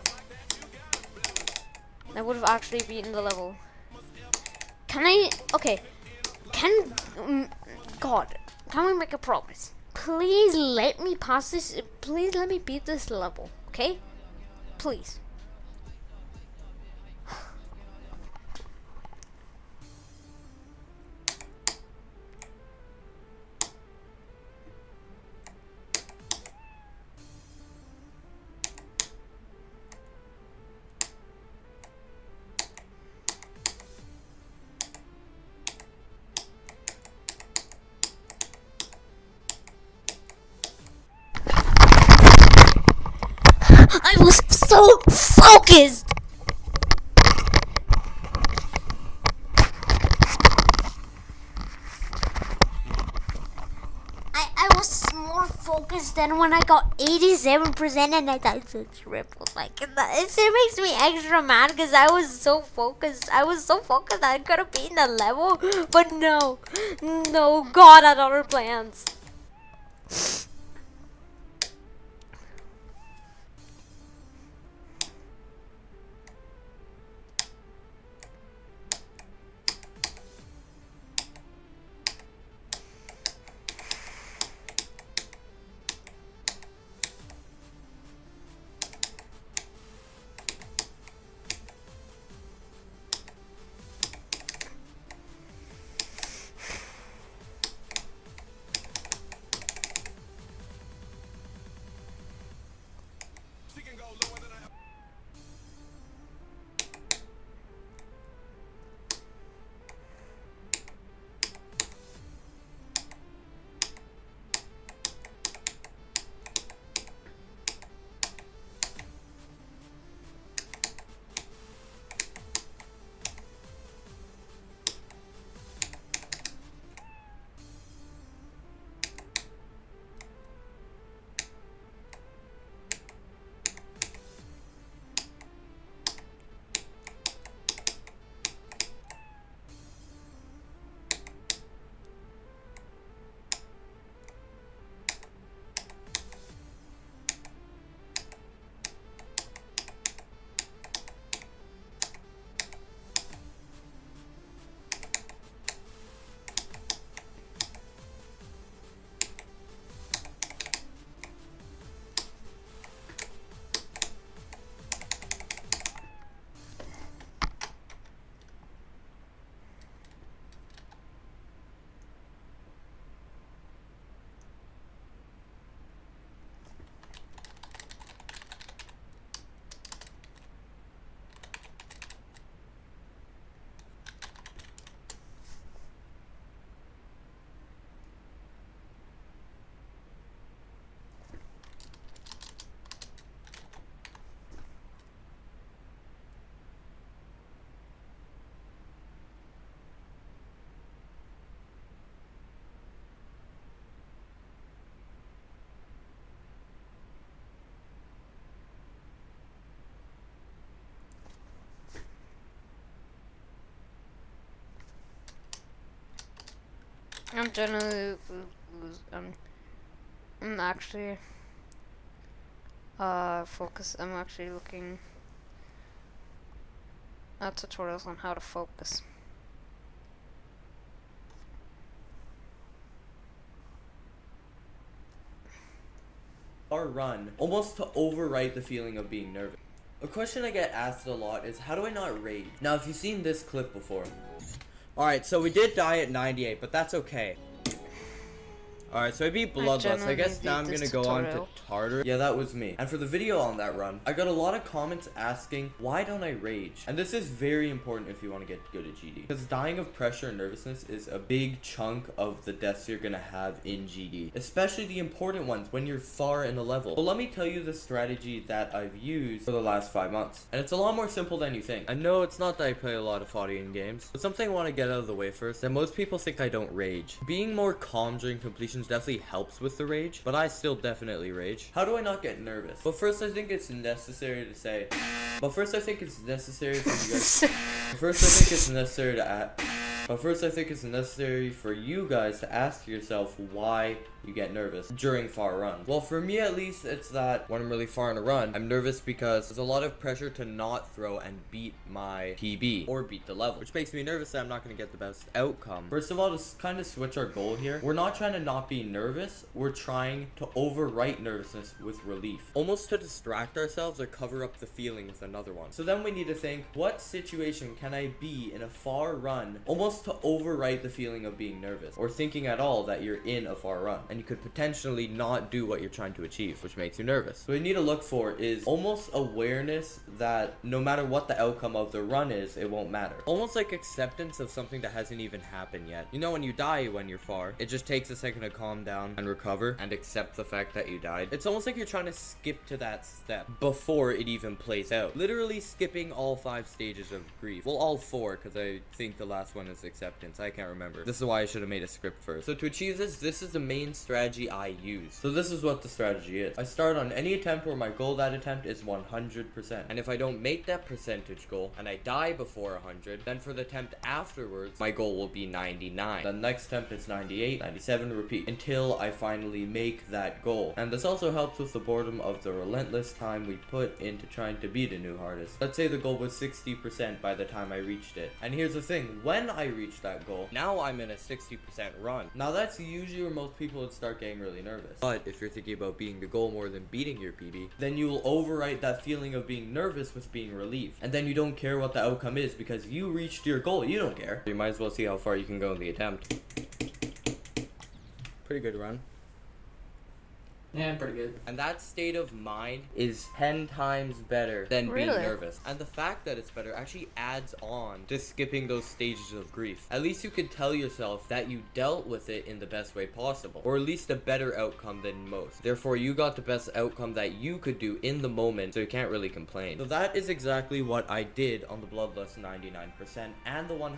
I would have actually beaten the level. Can I? Okay. Can God? Can we make a promise? Please let me pass this. Please let me beat this level. Okay? Please. I was so focused. I was more focused than when I got 87% and I thought it's triple. Like, it makes me extra mad because I was so focused. I was so focused that I could have beaten the level. But no. No, God had other plans. I'm generally I'm actually focus. I'm actually looking at tutorials on how to focus. Or run, almost to overwrite the feeling of being nervous. A question I get asked a lot is, how do I not rage? Now, if you've seen this clip before. Alright, so we did die at 98, but that's okay. Alright, so I beat Bloodlust. I guess now I'm gonna go on to Tartar. Yeah, that was me. And for the video on that run, I got a lot of comments asking, why don't I rage? And this is very important if you want to get good at GD. Because dying of pressure and nervousness is a big chunk of the deaths you're gonna have in GD. Especially the important ones when you're far in a level. But let me tell you the strategy that I've used for the last 5 months. And it's a lot more simple than you think. I know it's not that I play a lot of fighting games, but something I want to get out of the way first, that most people think I don't rage. Being more calm during completion definitely helps with the rage, but I still definitely rage. How do I not get nervous? But first I think it's necessary to say, first I think it's necessary to But first, I think it's necessary for you guys to ask yourself why you get nervous during far runs. Well, for me at least, it's that when I'm really far in a run, I'm nervous because there's a lot of pressure to not throw and beat my PB or beat the level, which makes me nervous that I'm not going to get the best outcome. First of all, to kind of switch our goal here, we're not trying to not be nervous, we're trying to overwrite nervousness with relief, almost to distract ourselves or cover up the feeling with another one. So then we need to think, what situation can I be in a far run almost to overwrite the feeling of being nervous, or thinking at all that you're in a far run and you could potentially not do what you're trying to achieve, which makes you nervous. So what you need to look for is almost awareness that no matter what the outcome of the run is, it won't matter. Almost like acceptance of something that hasn't even happened yet. You know, when you die when you're far, it just takes a second to calm down and recover and accept the fact that you died. It's almost like you're trying to skip to that step before it even plays out. Literally skipping all 5 stages of grief. Well, all 4, because I think the last one is acceptance. I can't remember. This is why I should have made a script first. So to achieve this is the main strategy I use. So this is what the strategy is. I start on any attempt where my goal that attempt is 100%. And if I don't make that percentage goal and I die before 100, then for the attempt afterwards, my goal will be 99. The next attempt is 98, 97, repeat until I finally make that goal. And this also helps with the boredom of the relentless time we put into trying to beat a new hardest. Let's say the goal was 60% by the time I reached it. And here's the thing, when I reach that goal, now I'm in a 60% run. Now that's usually where most people would start getting really nervous. But if you're thinking about beating the goal more than beating your PB, then you will overwrite that feeling of being nervous with being relieved. And then you don't care what the outcome is because you reached your goal. You don't care. You might as well see how far you can go in the attempt. Pretty good run. Yeah, pretty good. And that state of mind is 10 times better than being Really? nervous. And the fact that it's better actually adds on to skipping those stages of grief. At least you can tell yourself that you dealt with it in the best way possible, or at least a better outcome than most. Therefore, you got the best outcome that you could do in the moment, so you can't really complain. So that is exactly what I did on the Bloodlust 99% and the 100%.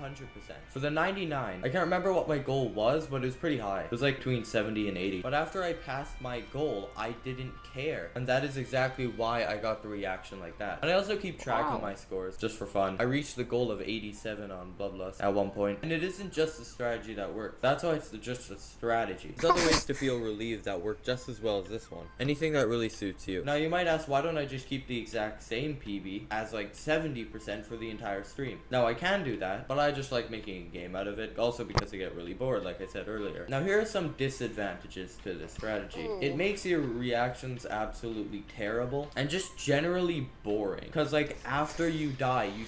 For the 99, I can't remember what my goal was, but it was pretty high. It was like between 70 and 80. But after I passed my goal, I didn't care, and that is exactly why I got the reaction like that. And I also keep track of my scores just for fun. I reached the goal of 87 on Bloodlust at one point, and it isn't just a strategy that works. That's why it's just a strategy. There's other ways to feel relieved that work just as well as this one. Anything that really suits you. Now you might ask, why don't I just keep the exact same PB as like 70% for the entire stream? Now I can do that, but I just like making a game out of it, also because I get really bored, like I said earlier. Now here are some disadvantages to this strategy. It makes your reactions absolutely terrible and just generally boring, because like after you die you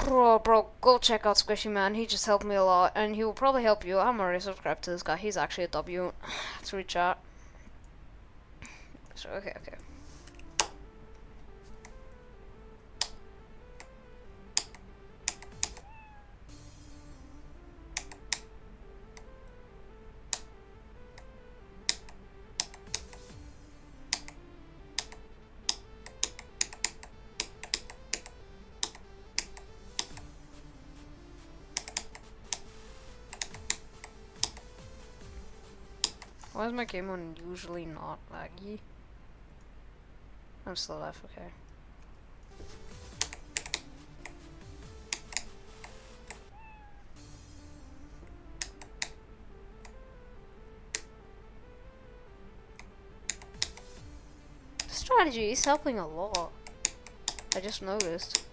Bro, go check out Squishy Man. He just helped me a lot, and he will probably help you. I'm already subscribed to this guy. He's actually a W. Let's reach out. So okay. Why is my game mode usually not laggy? I'm still alive, okay. The strategy is helping a lot. I just noticed.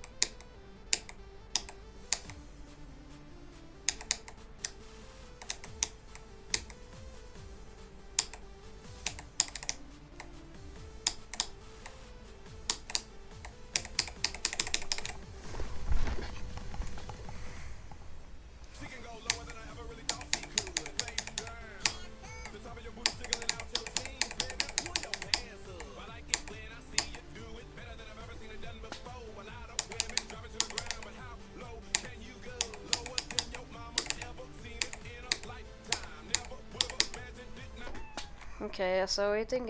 Okay, so we think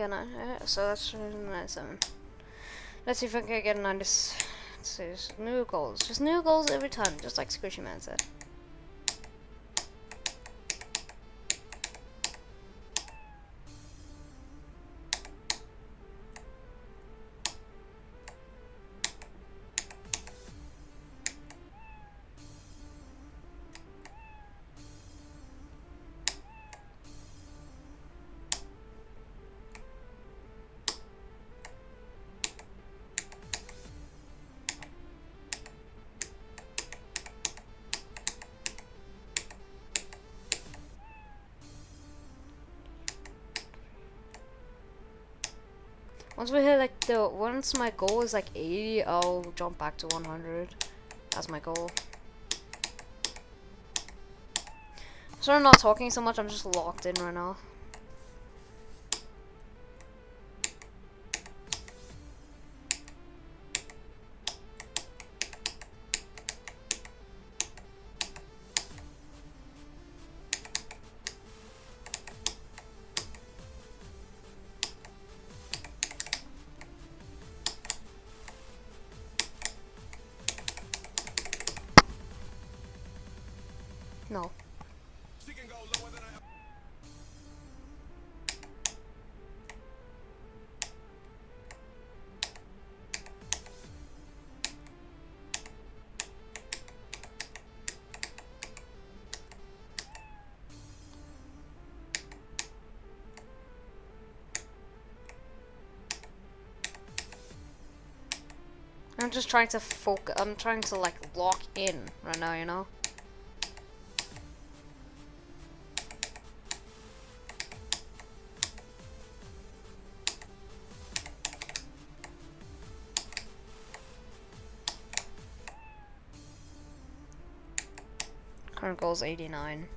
so that's 97. Let's see if I can get 90. Let's see, new goals. Just new goals every time, just like Squishy Man said. Once we hit like once my goal is like 80, I'll jump back to 100. That's my goal. So I'm not talking so much, I'm just locked in right now. No. I'm just trying to focus. I'm trying to like lock in right now, you know? Current goal is 89.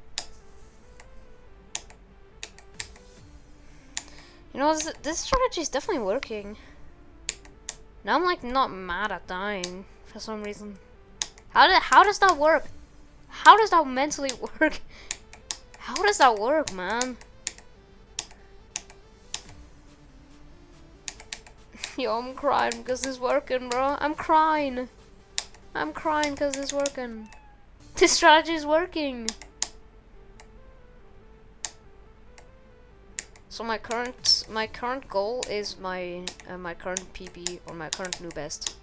You know, this strategy is definitely working. Now I'm like not mad at dying for some reason. How does that work? How does that mentally work? How does that work, man? Yo, I'm crying because it's working, bro. I'm crying. I'm crying because it's working. This strategy is working. So my current goal is my current PB or my current new best.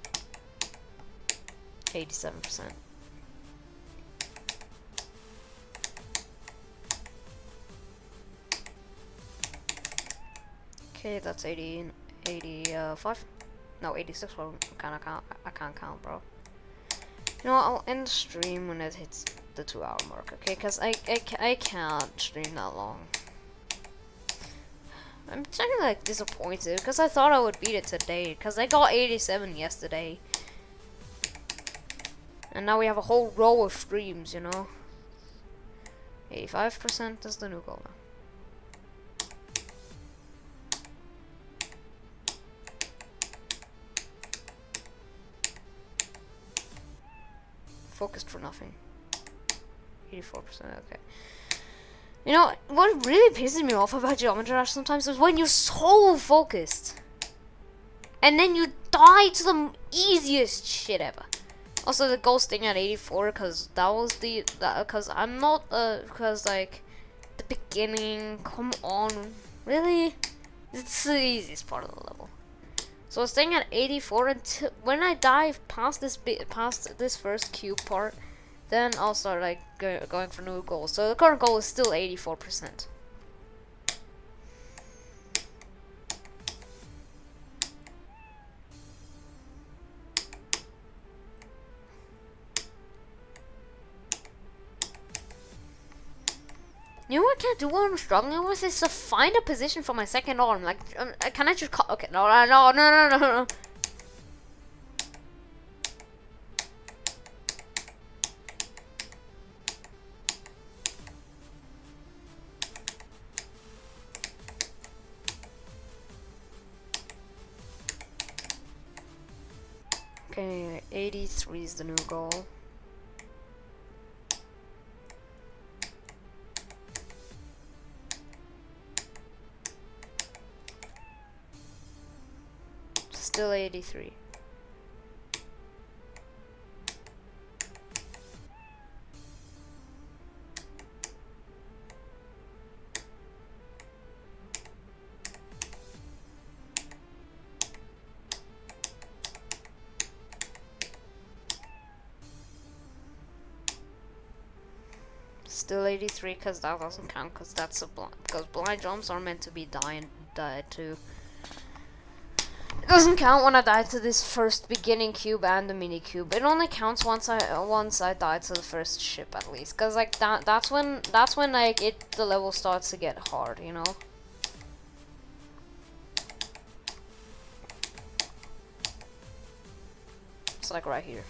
87%. Okay, that's 85. No, 86. Well, I can't count, bro. You know, I'll end the stream when it hits the 2-hour mark, okay? Cause I can't stream that long. I'm kind of like disappointed because I thought I would beat it today because I got 87 yesterday. And now we have a whole row of streams, you know. 85% is the new goal now. Focused for nothing. 84%, okay. You know, what really pisses me off about Geometry Dash sometimes is when you're so focused. And then you die to the easiest shit ever. Also, the goal staying at 84, because that was because I'm not, because like, the beginning, come on, really? It's the easiest part of the level. So staying at 84 until, when I dive past this first cube part, then I'll start like going for new goals. So the current goal is still 84%. You know what I can't do what I'm struggling with is to find a position for my second arm. Like, can I just call? Okay, no. Okay, 83 is the new goal. Still 83. Still 83 because that doesn't count because that's a because blind jumps are meant to be died to. It doesn't count when I die to this first beginning cube and the mini cube. It only counts once I die to the first ship at least, cause like that's when like the level starts to get hard, you know. It's like right here.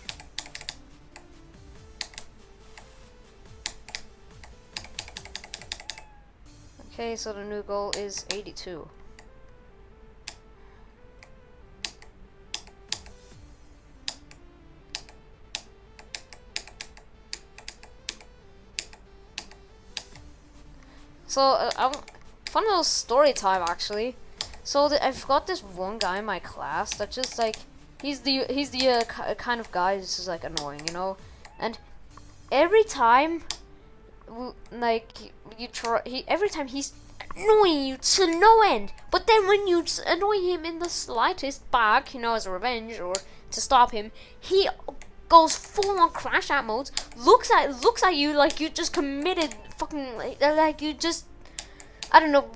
Okay, so the new goal is 82. So, fun little story time actually. So I've got this one guy in my class that just like he's the kind of guy that's just like annoying, you know. And every time, like you try, every time he's annoying you to no end. But then when you annoy him in the slightest back, you know, as a revenge or to stop him, he goes full on crash out mode. Looks at you like you just committed fucking like you just, I don't know,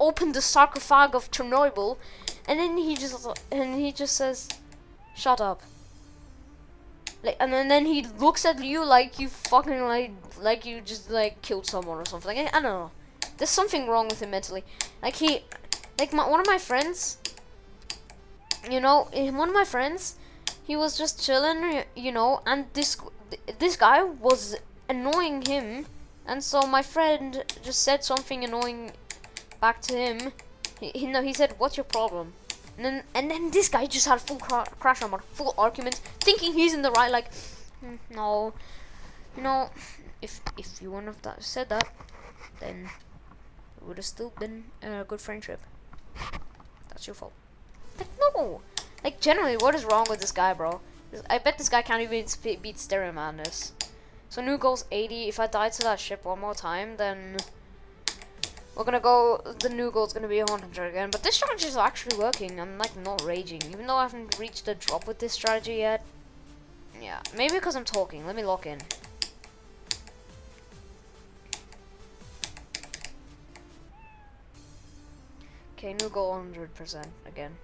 opened the sarcophag of Chernobyl, and then he just says, "Shut up." Like, and then he looks at you like you fucking like you just like killed someone or something. I don't know. There's something wrong with him mentally. Like one of my friends, you know, one of my friends, he was just chilling, you know, and this guy was annoying him. And so my friend just said something annoying back to him. He said, "What's your problem?" And then this guy just had full crash on, full argument, thinking he's in the right. Like, no, you know, if you wouldn't have said that, then it would have still been a good friendship. That's your fault. Like, no, like generally, what is wrong with this guy, bro? I bet this guy can't even beat Stereo Madness. So new goal's 80. If I die to that ship one more time, then we're gonna go. The new goal's gonna be 100 again. But this strategy is actually working. I'm like not raging, even though I haven't reached the drop with this strategy yet. Yeah, maybe because I'm talking. Let me lock in. Okay, new goal 100% again.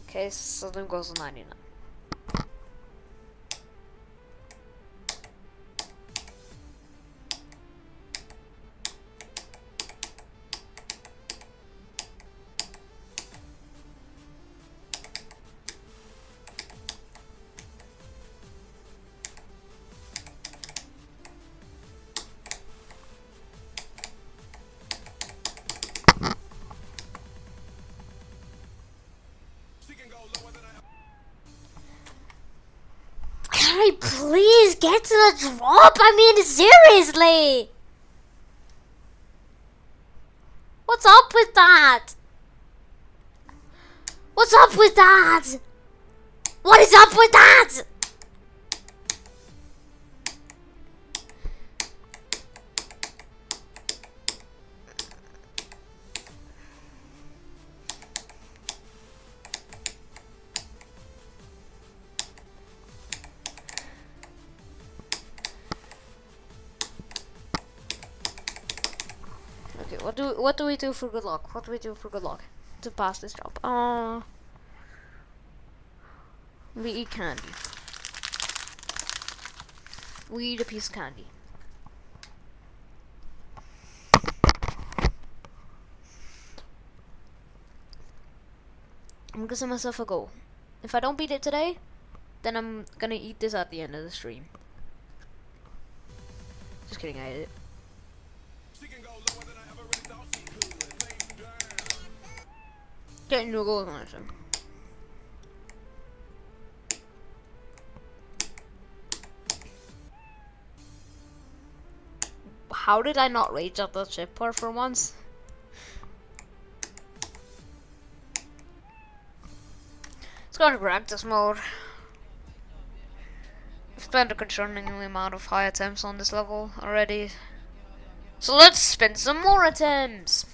Okay, so then goes to 99. Can I please get to the drop? I mean, seriously. What's up with that? What's up with that? What is up with that? Okay, what do we do for good luck? What do we do for good luck to pass this job? We eat candy. We eat a piece of candy. I'm gonna set myself a goal. If I don't beat it today, then I'm gonna eat this at the end of the stream. Just kidding, I ate it. Getting no goal on it. How did I not rage at that ship part for once? Let's go to practice mode. I've spent a concerningly amount of high attempts on this level already. So let's spend some more attempts!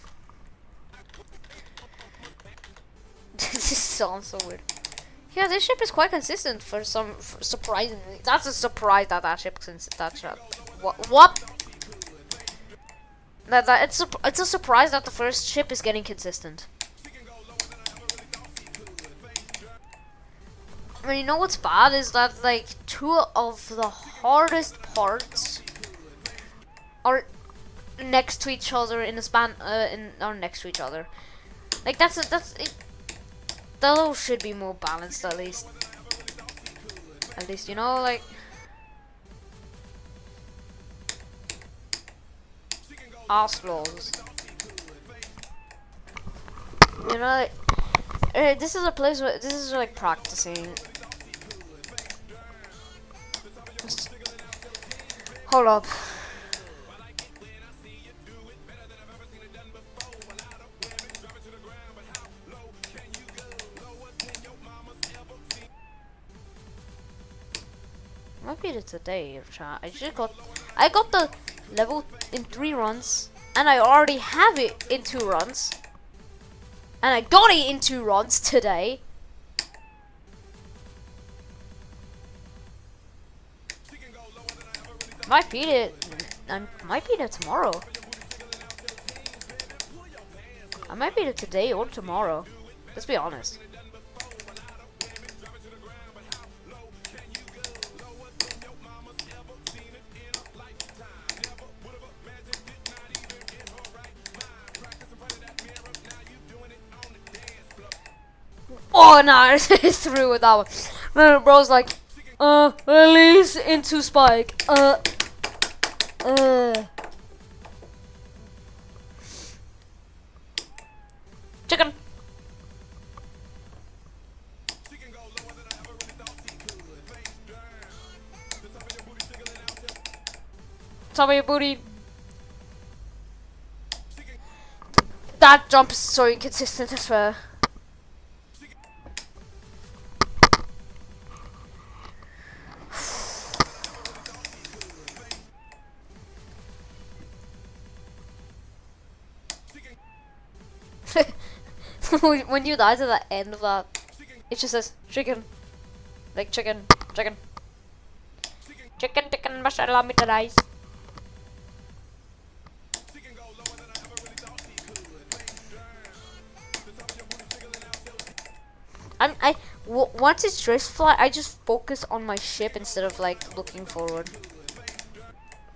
This sounds so weird. Yeah, this ship is quite consistent for surprisingly. That's a surprise that that ship since that ship. What? it's a surprise that the first ship is getting consistent. I mean, you know what's bad is that like two of the hardest parts are next to each other in the span or next to each other. Like that's it. Those should be more balanced at least. At least you know like. Oslos. You know, like, this is a place where this is like practicing. Just hold up. Might be the today, chat. I got the level in 3 runs, and I already have it in 2 runs, and I got it in 2 runs today. Might beat it. I might beat it tomorrow. I might beat it today or tomorrow. Let's be honest. Oh no, it's through with that one. Man, bro's like, release into spike. Chicken. Top of your booty. That jump is so inconsistent, I swear. When you die to the end of that, it just says chicken. Like chicken, chicken. Chicken, chicken, mashallah, meat rice. Once it's drift fly, I just focus on my ship instead of like looking forward.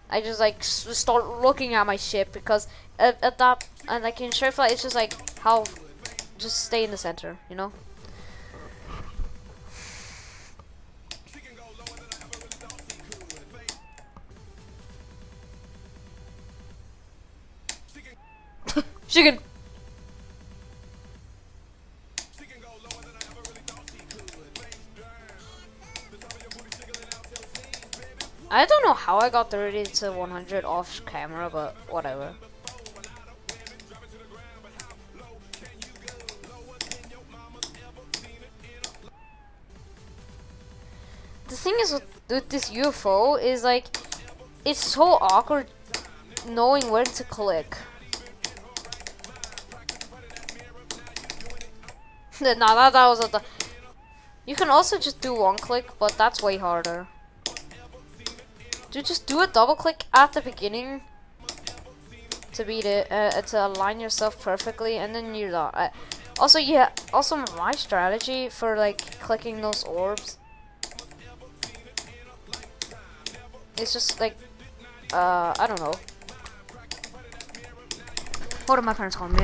I just like start looking at my ship because at that and like in drift fly, it's just like how just stay in the center, you know. Chicken. I don't know how I got 30 to 100 off camera, but whatever. The thing is with this UFO is like, it's so awkward knowing where to click. Nah, that was a. You can also just do one click, but that's way harder. Just do a double click at the beginning to beat it, to align yourself perfectly, and then you're done. Also, yeah. Also, my strategy for like clicking those orbs is just like, I don't know. What are my parents calling me?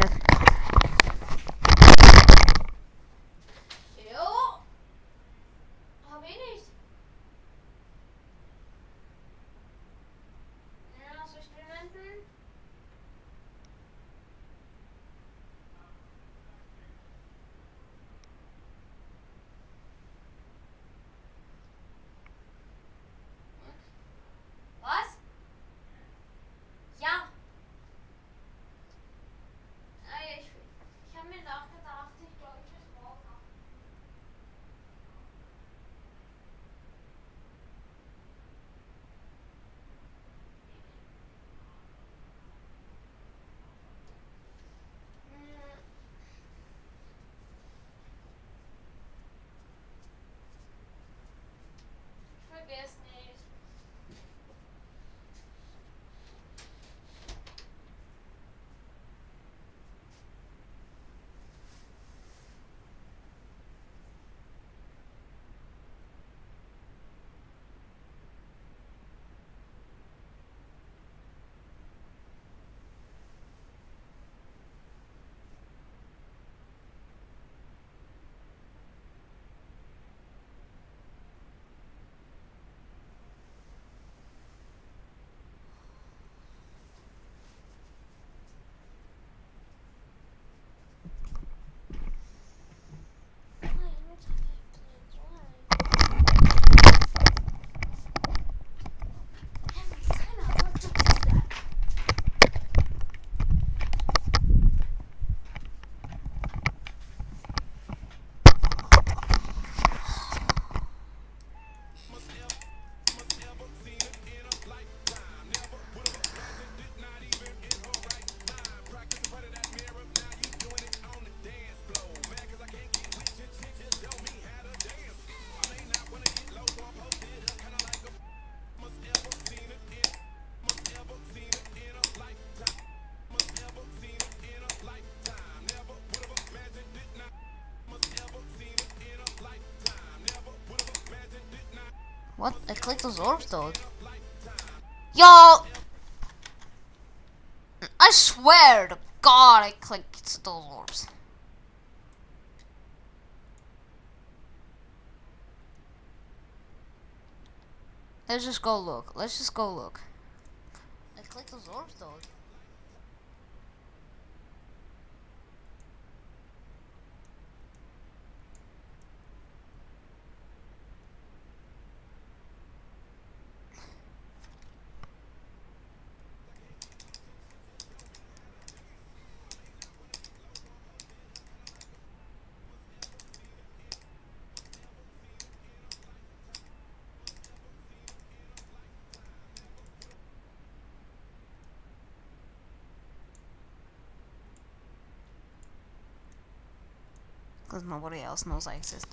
Click those orbs though. Yo! I swear to God I clicked those orbs. Let's just go look. Let's just go look. I clicked those orbs though. Because nobody else knows I exist.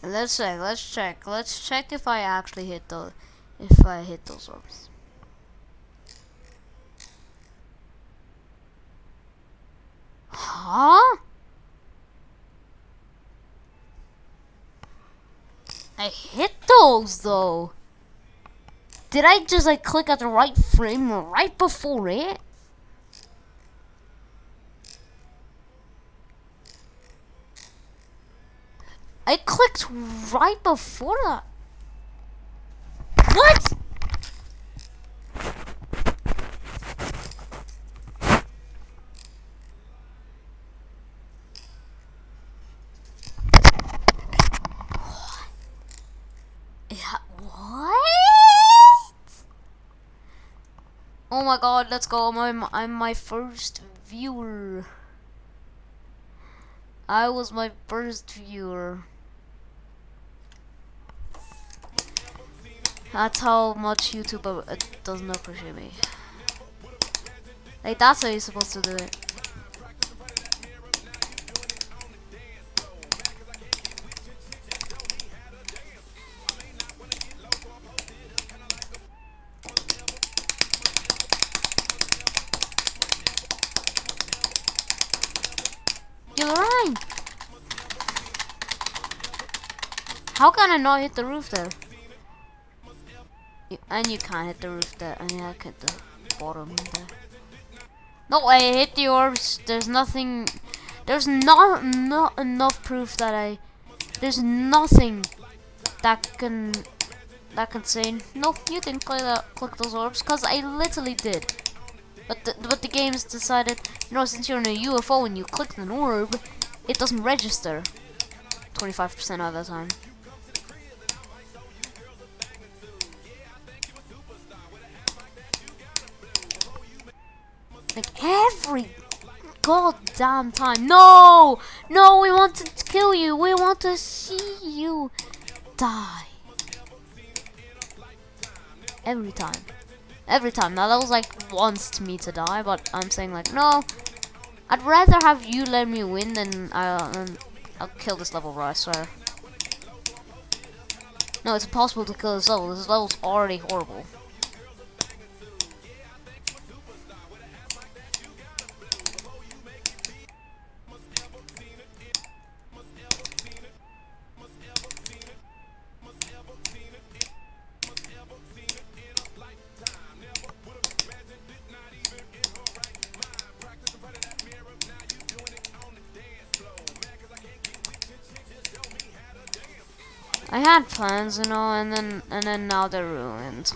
Let's check if I actually hit those orbs. Huh? I hit those though. Did I just like click at the right frame right before it? I clicked right before that. What? Yeah, what? Oh my God, let's go. I'm my first viewer. I was my first viewer. That's how much YouTube doesn't appreciate me. Like, that's how you're supposed to do it. You're right. How can I not hit the roof there? And you can't hit the roof there, and I hit the bottom there. No, I hit the orbs. There's nothing. There's not enough proof that there's nothing that can say no. You didn't click those orbs, cause I literally did. But the game's decided, since you're in a UFO and you click an orb, it doesn't register 25% of the time. Like every goddamn time. No, we want to kill you. We want to see you die. Every time. Now that was like wants me to die, but I'm saying like no. I'd rather have you let me win than I'll kill this level, right? I swear. No, it's impossible to kill this level. This level's already horrible. I had plans, and then now they're ruined.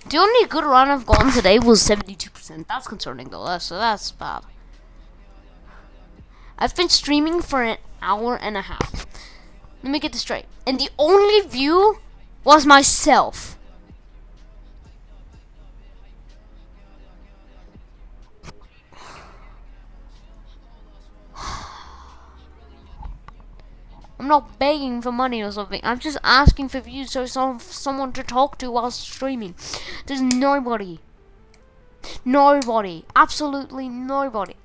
The only good run I've gotten today was 72%. That's concerning though. That's bad. I've been streaming for an hour and a half. Let me get this straight. And the only view was myself. I'm not begging for money or something. I'm just asking for views so someone to talk to while streaming. There's nobody. Nobody. Absolutely nobody.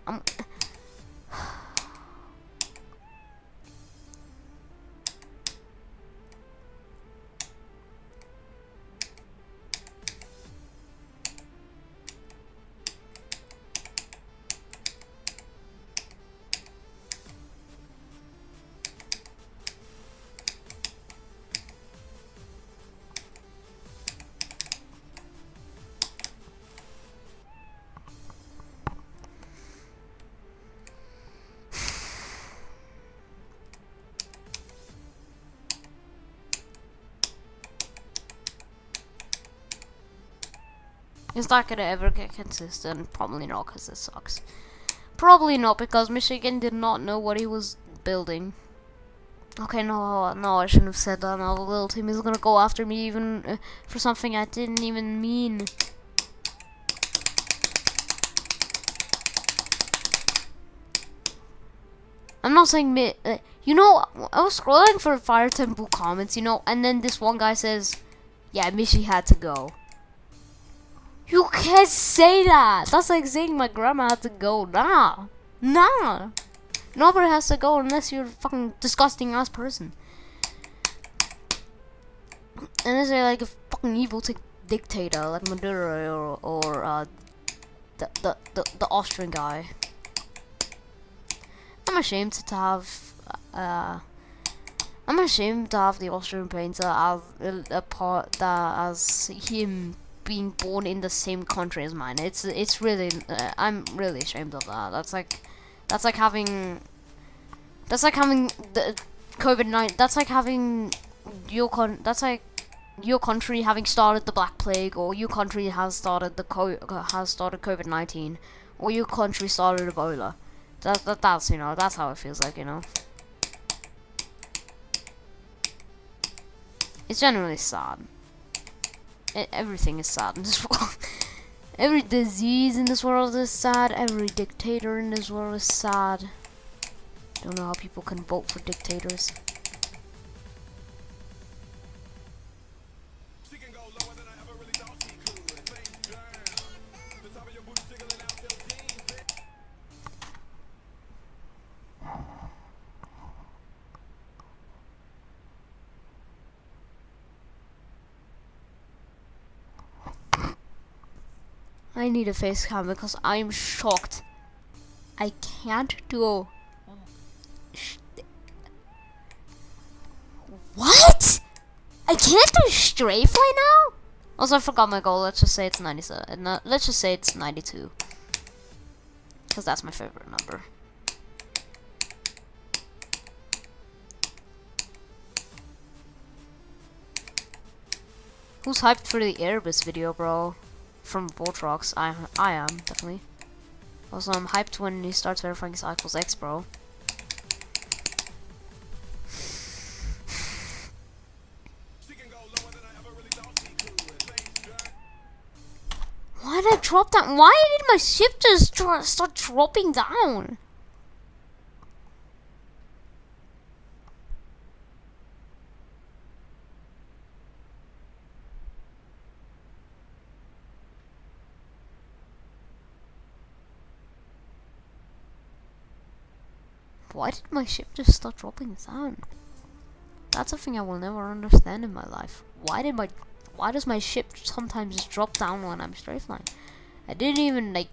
Is that gonna ever get consistent? Probably not, because it sucks. Probably not, because Michigan did not know what he was building. Okay, no, I shouldn't have said that. Now the little team is gonna go after me even for something I didn't even mean. I'm not saying you know, I was scrolling for Fire Temple comments, you know, and then this one guy says, yeah, Michi had to go. You can't say that. That's like saying my grandma had to go. Nah. Nobody has to go unless you're a fucking disgusting ass person. Unless you're like a fucking evil dictator like Maduro or the Austrian guy. I'm ashamed to have the Austrian painter as a part that as him being born in the same country as mine. It's really I'm really ashamed of that. That's like having the COVID-19. That's like having that's like your country having started the Black Plague, or your country has started COVID-19, or your country started Ebola. That's you know, that's how it feels like, you know. It's generally sad. Everything is sad in this world. Every disease in this world is sad. Every dictator in this world is sad. Don't know how people can vote for dictators. I need a face cam because I am shocked. I can't do. What? I can't do strafe right now? Also, I forgot my goal. Let's just say it's 97. No, let's just say it's 92. Because that's my favorite number. Who's hyped for the Airbus video, bro? From Voltrox, I am, definitely. Also, I'm hyped when he starts verifying cycles X, bro. Why did I drop down? Why did my ship just start dropping down? Why did my ship just start dropping down? That's a thing I will never understand in my life. Why does my ship sometimes just drop down when I'm strafe flying? I didn't even like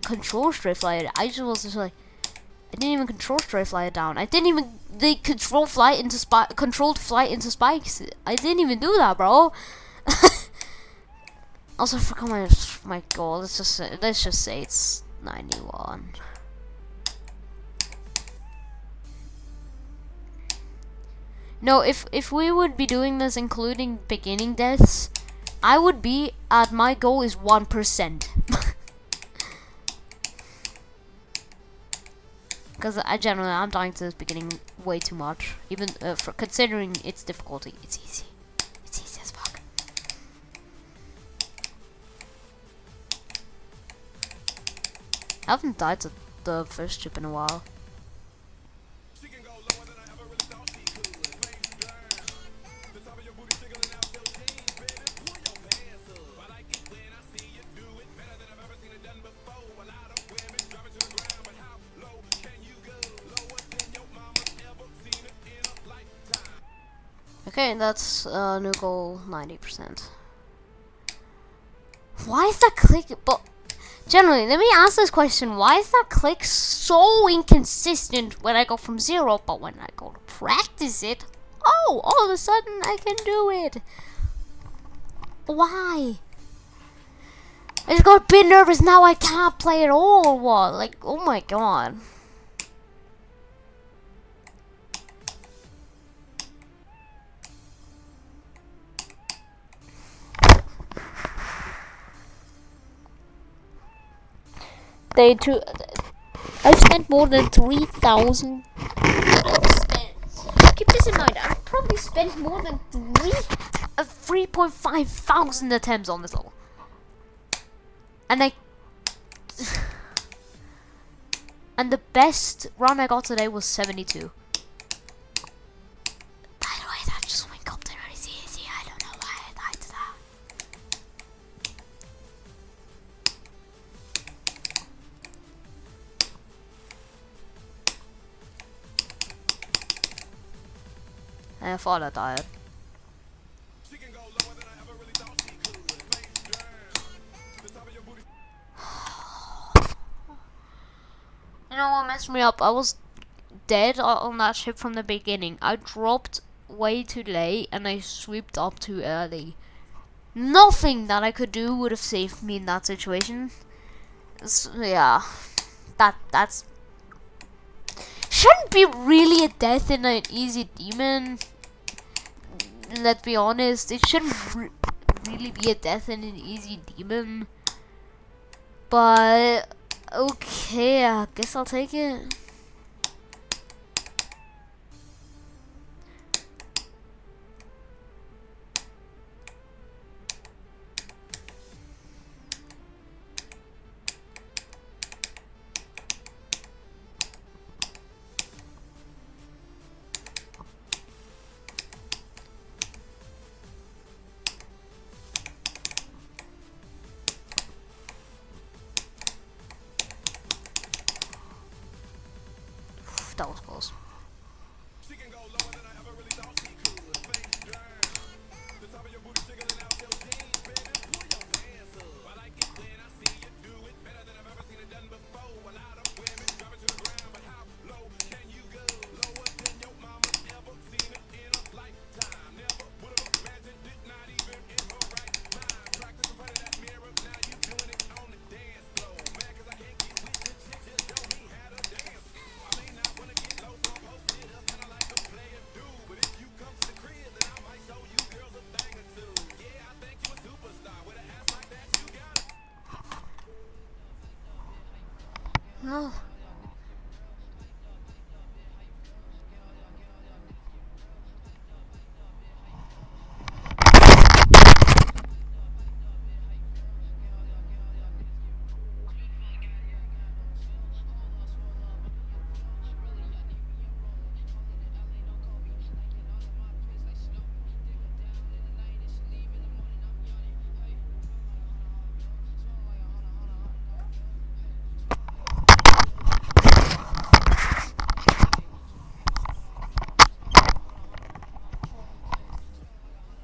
control strafe fly it. I didn't even control strafe fly it down. I didn't even controlled flight into spikes. I didn't even do that, bro. Also, I forgot my goal. Let's just say it's 91. No, if we would be doing this including beginning deaths, I would be at my goal is 1%. Because I'm dying to this beginning way too much. Even for considering its difficulty, it's easy. It's easy as fuck. I haven't died to the first ship in a while. Okay, that's new goal 90%. Why is that click? But generally, let me ask this question: why is that click so inconsistent when I go from 0, but when I go to practice it, oh, all of a sudden I can do it? Why? I just got a bit nervous now. I can't play at all. Or what? Like, oh my god. Day 2. I've spent more than 3,000. Keep this in mind. I've probably spent more than 3.5 thousand attempts on this level. And and the best run I got today was 72. By the way, that just went up there is easy. I don't know why I died to that. I thought I died. You know what messed me up? I was dead on that ship from the beginning. I dropped way too late and I swooped up too early. Nothing that I could do would have saved me in that situation. So, yeah, that's shouldn't be really a death in an easy demon. Let's be honest, it shouldn't really be a death in an easy demon. But okay, I guess I'll take it. That was close. No.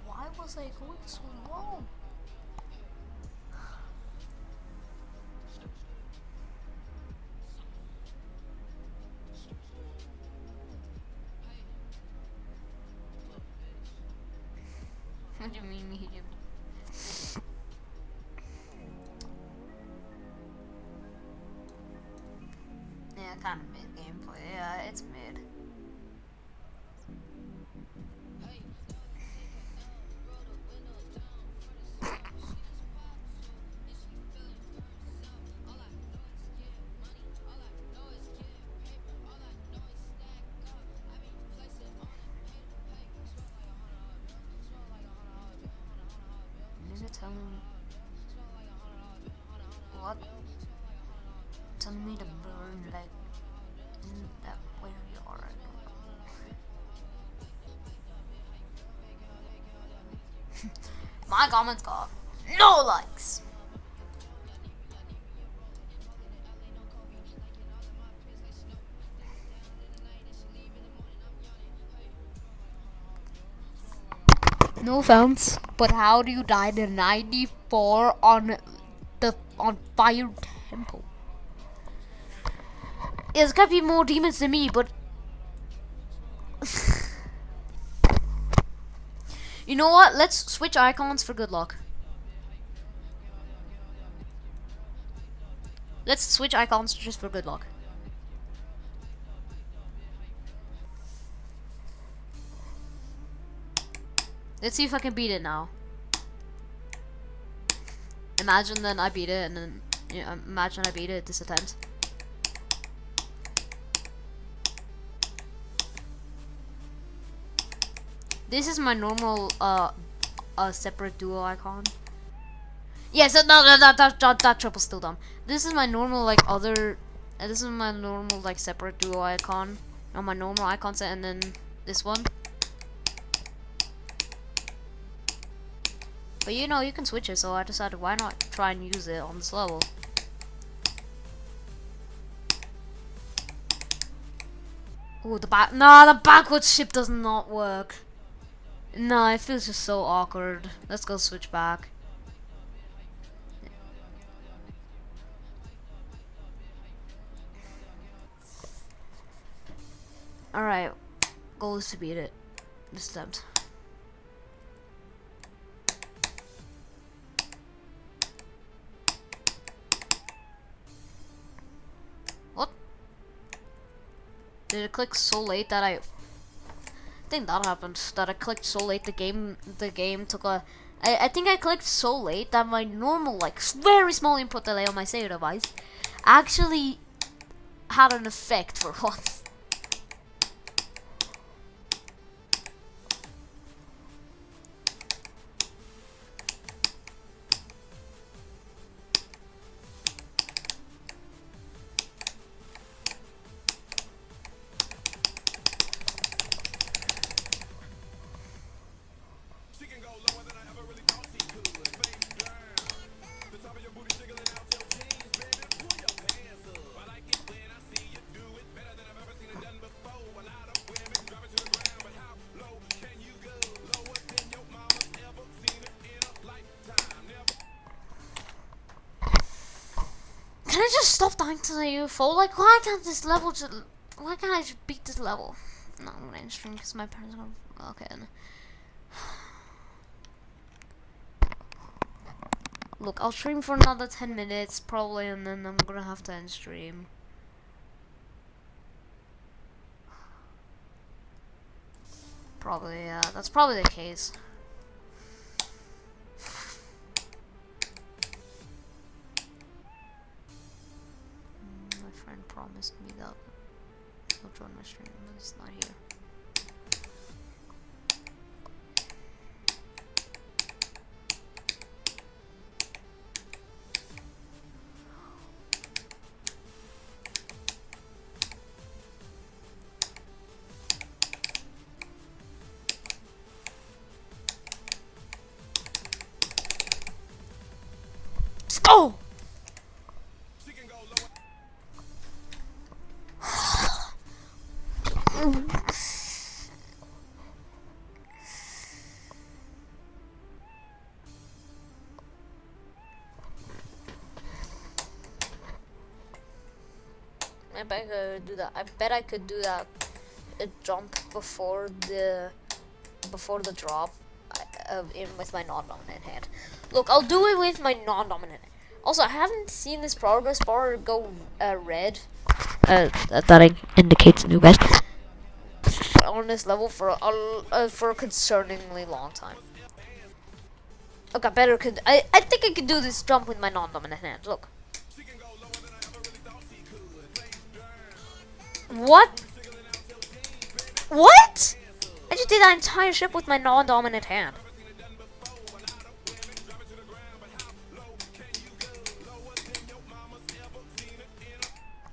Why was I going so long? What do you mean medium? Yeah, kind of mid gameplay. Yeah, it's mid. Nigga telling me what? Telling me to burn like isn't that where you are right now? My comments got no likes. No offense, but how do you die to 94 on Fire Temple? Yeah, there's gotta be more demons than me, but you know what? Let's switch icons for good luck. Let's switch icons just for good luck. Let's see if I can beat it now. Imagine then I beat it, and then imagine I beat it this attempt. This is my normal separate duo icon. Yes, that triple's still dumb. This is my normal like other. This is my normal like separate duo icon on my normal icon set, and then this one. But you know you can switch it, so I decided why not try and use it on this level. Oh, the backwards ship does not work. No, it feels just so awkward. Let's go switch back. Alright, goal is to beat it this attempt. What? Did it click so late that I think that happened? That I clicked so late the game took a I think I clicked so late that my normal like very small input delay on my save device actually had an effect for once. Can I just stop dying to the UFO? Like, why can't this level just... Why can't I just beat this level? No, I'm gonna end stream because my parents are gonna... Okay, then. Look, I'll stream for another 10 minutes, probably, and then I'm gonna have to end stream. Probably, yeah, that's probably the case. My friend promised me that he'll join my stream, but it's not here. Let's go! I bet I could do that. I bet I could do that jump before the drop with my non-dominant hand. Look, I'll do it with my non-dominant hand. Also, I haven't seen this progress bar go red. That indicates new best on this level for a concerningly long time. Okay, I think I could do this jump with my non-dominant hand. Look. What? What? I just did that entire ship with my non-dominant hand.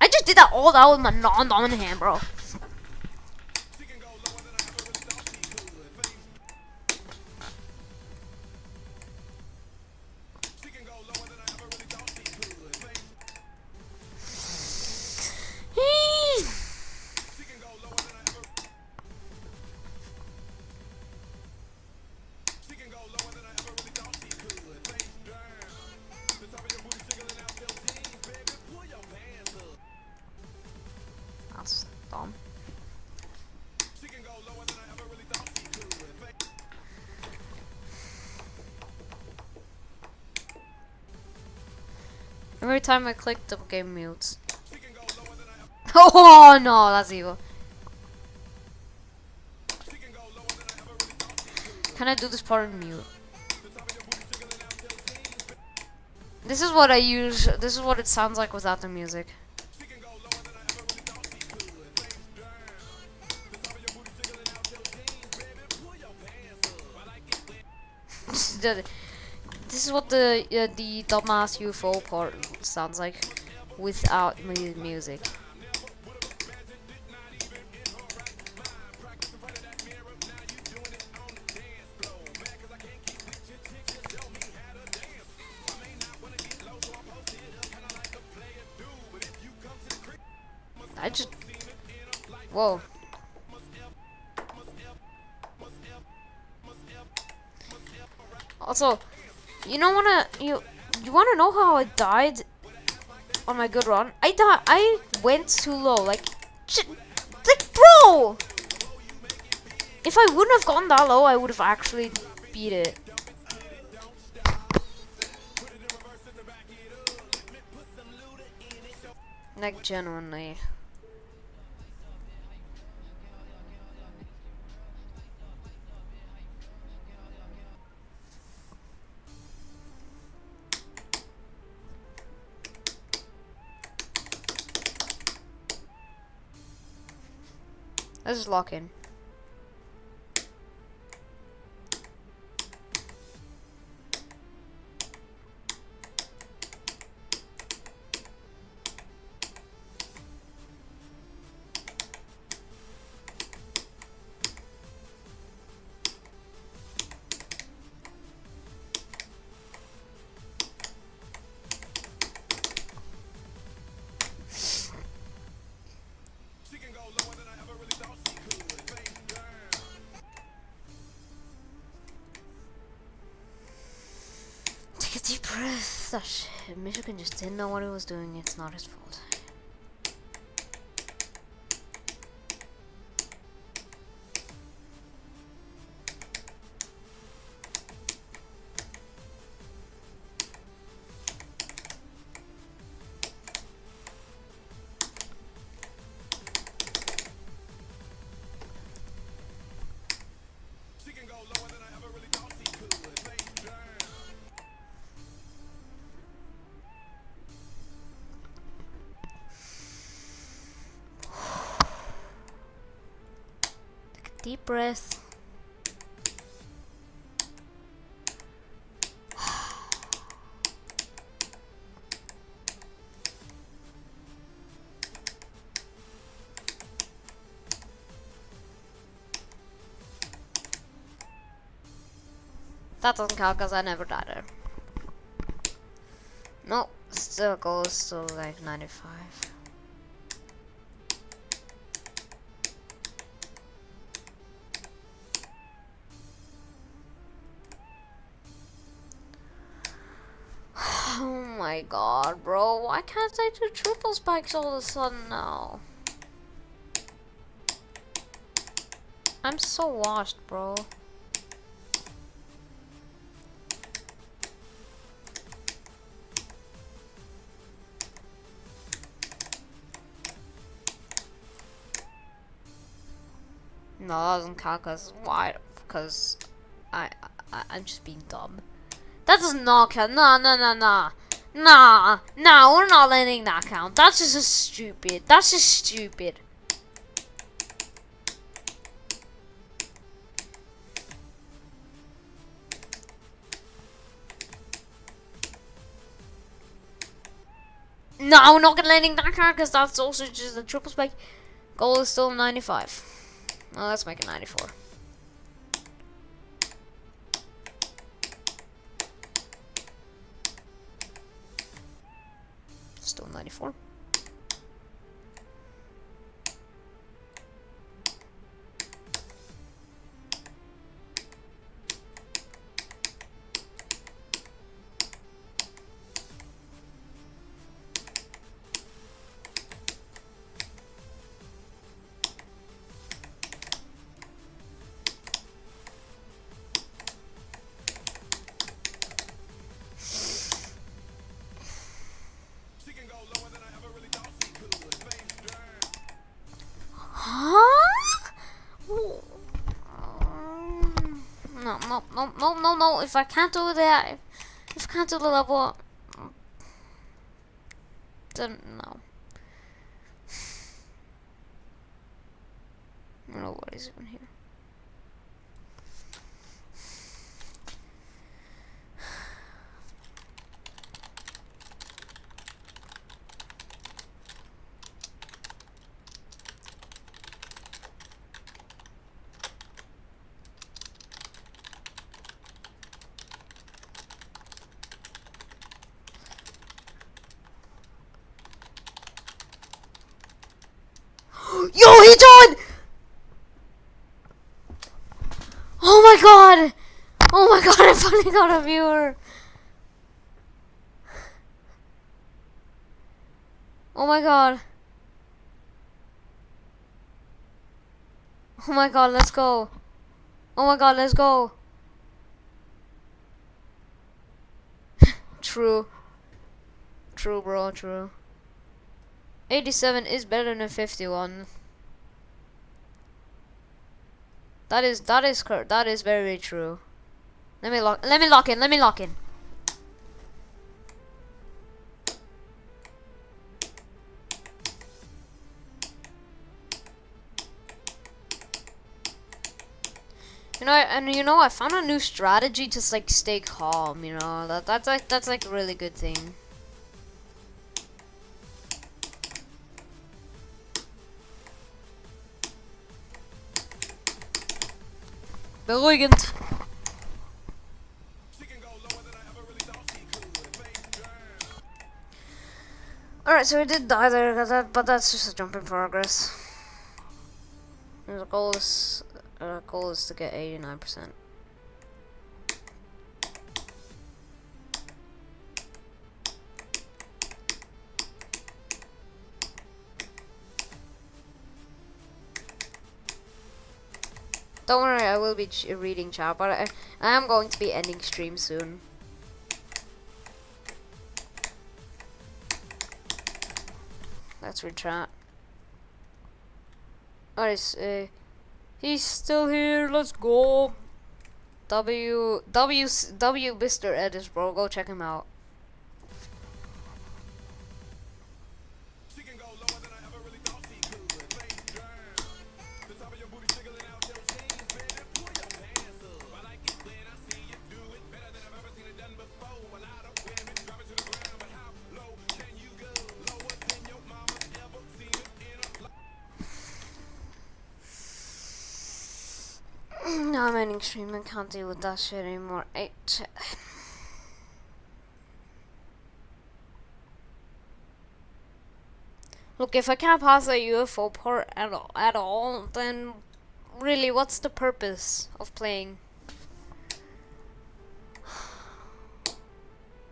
I just did that all out with my non-dominant hand, bro. Every time I click, the game mutes. Oh no, that's evil. Can I do this part in mute? This is what I use. This is what it sounds like without the music. This is what the dumbass UFO part sounds like without music. I just whoa. Also, you know you wanna know how I died on my good run? I went too low, like bro! If I wouldn't have gone that low, I would have actually beat it. Like genuinely. Let's just lock in. Take a deep breath. That shit. Michigan just didn't know what he was doing. It's not his fault. Deep breath. That doesn't count because I never died there. No, still goes still like 95. Oh my god, bro. Why can't I do triple spikes all of a sudden now? I'm so washed, bro. No, that doesn't count because why? Because I'm just being dumb. That does not count. Nah, nah, nah, nah. Nah, nah, we're not letting that count. That's just stupid. That's just stupid. No, we're not gonna letting that count because that's also just a triple spike. Goal is still 95. Well, let's make it 94. Still 94. No, no, no, no, no, no. If I can't do that, if I can't do the level, then no. Nobody's even here. Yo, he joined! Oh my god! Oh my god, I finally got a viewer! Oh my god. Oh my god, let's go. Oh my god, let's go. True. True, bro, true. 87 is better than 51. That is very true. Let me lock in. I found a new strategy to like stay calm, that's like a really good thing. Beruhigend. Alright, so we did die there, but that's just a jump in progress. And the goal is to get 89%. Don't worry, I will be reading chat, but I am going to be ending stream soon. Let's read chat. Alright, he's still here. Let's go. W Mr. Edis, bro. Go check him out. No, I'm ending stream. I can't deal with that shit anymore. Look, if I can't pass a UFO part at all, then really, what's the purpose of playing?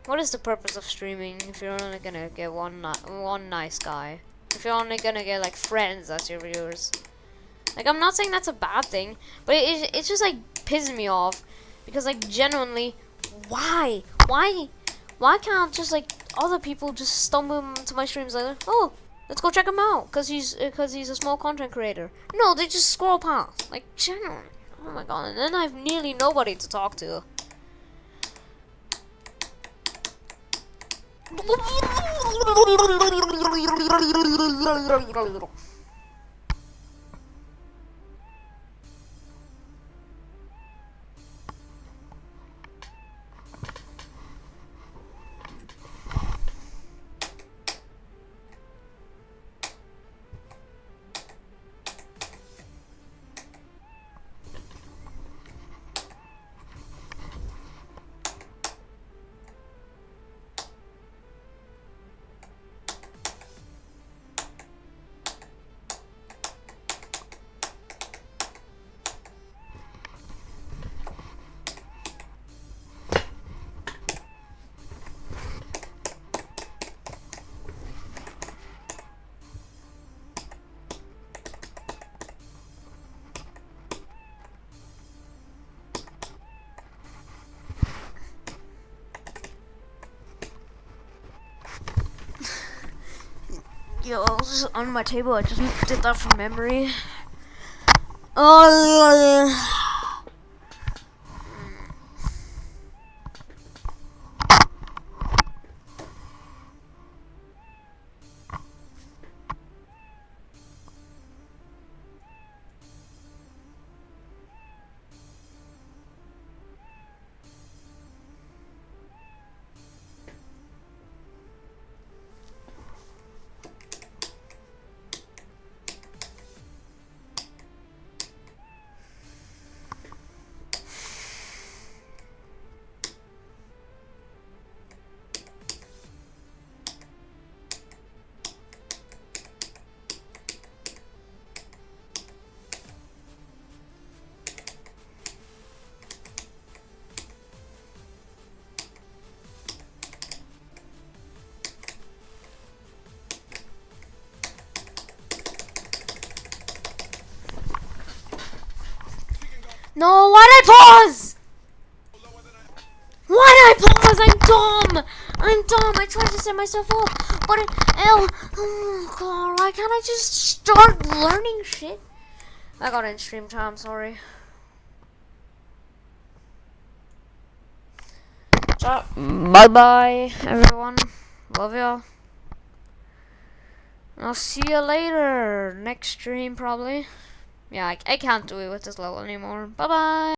What is the purpose of streaming if you're only gonna get one nice guy? If you're only gonna get like friends as your viewers? Like, I'm not saying that's a bad thing, but it's just like pisses me off because like genuinely, why can't just like other people just stumble into my streams like, oh, let's go check him out because he's a small content creator. No, they just scroll past. Like, genuinely, oh my god, and then I have nearly nobody to talk to. Yo, I was just on my table. I just did that from memory. Oh, No, why'd I pause? Why'd I pause? I'm dumb. I'm dumb. I tried to set myself up, but oh god, why can't I just start learning shit? I got in stream time. Sorry. So, bye bye, everyone. Love y'all. I'll see you later. Next stream, probably. Yeah, I can't do it with this level anymore. Bye bye.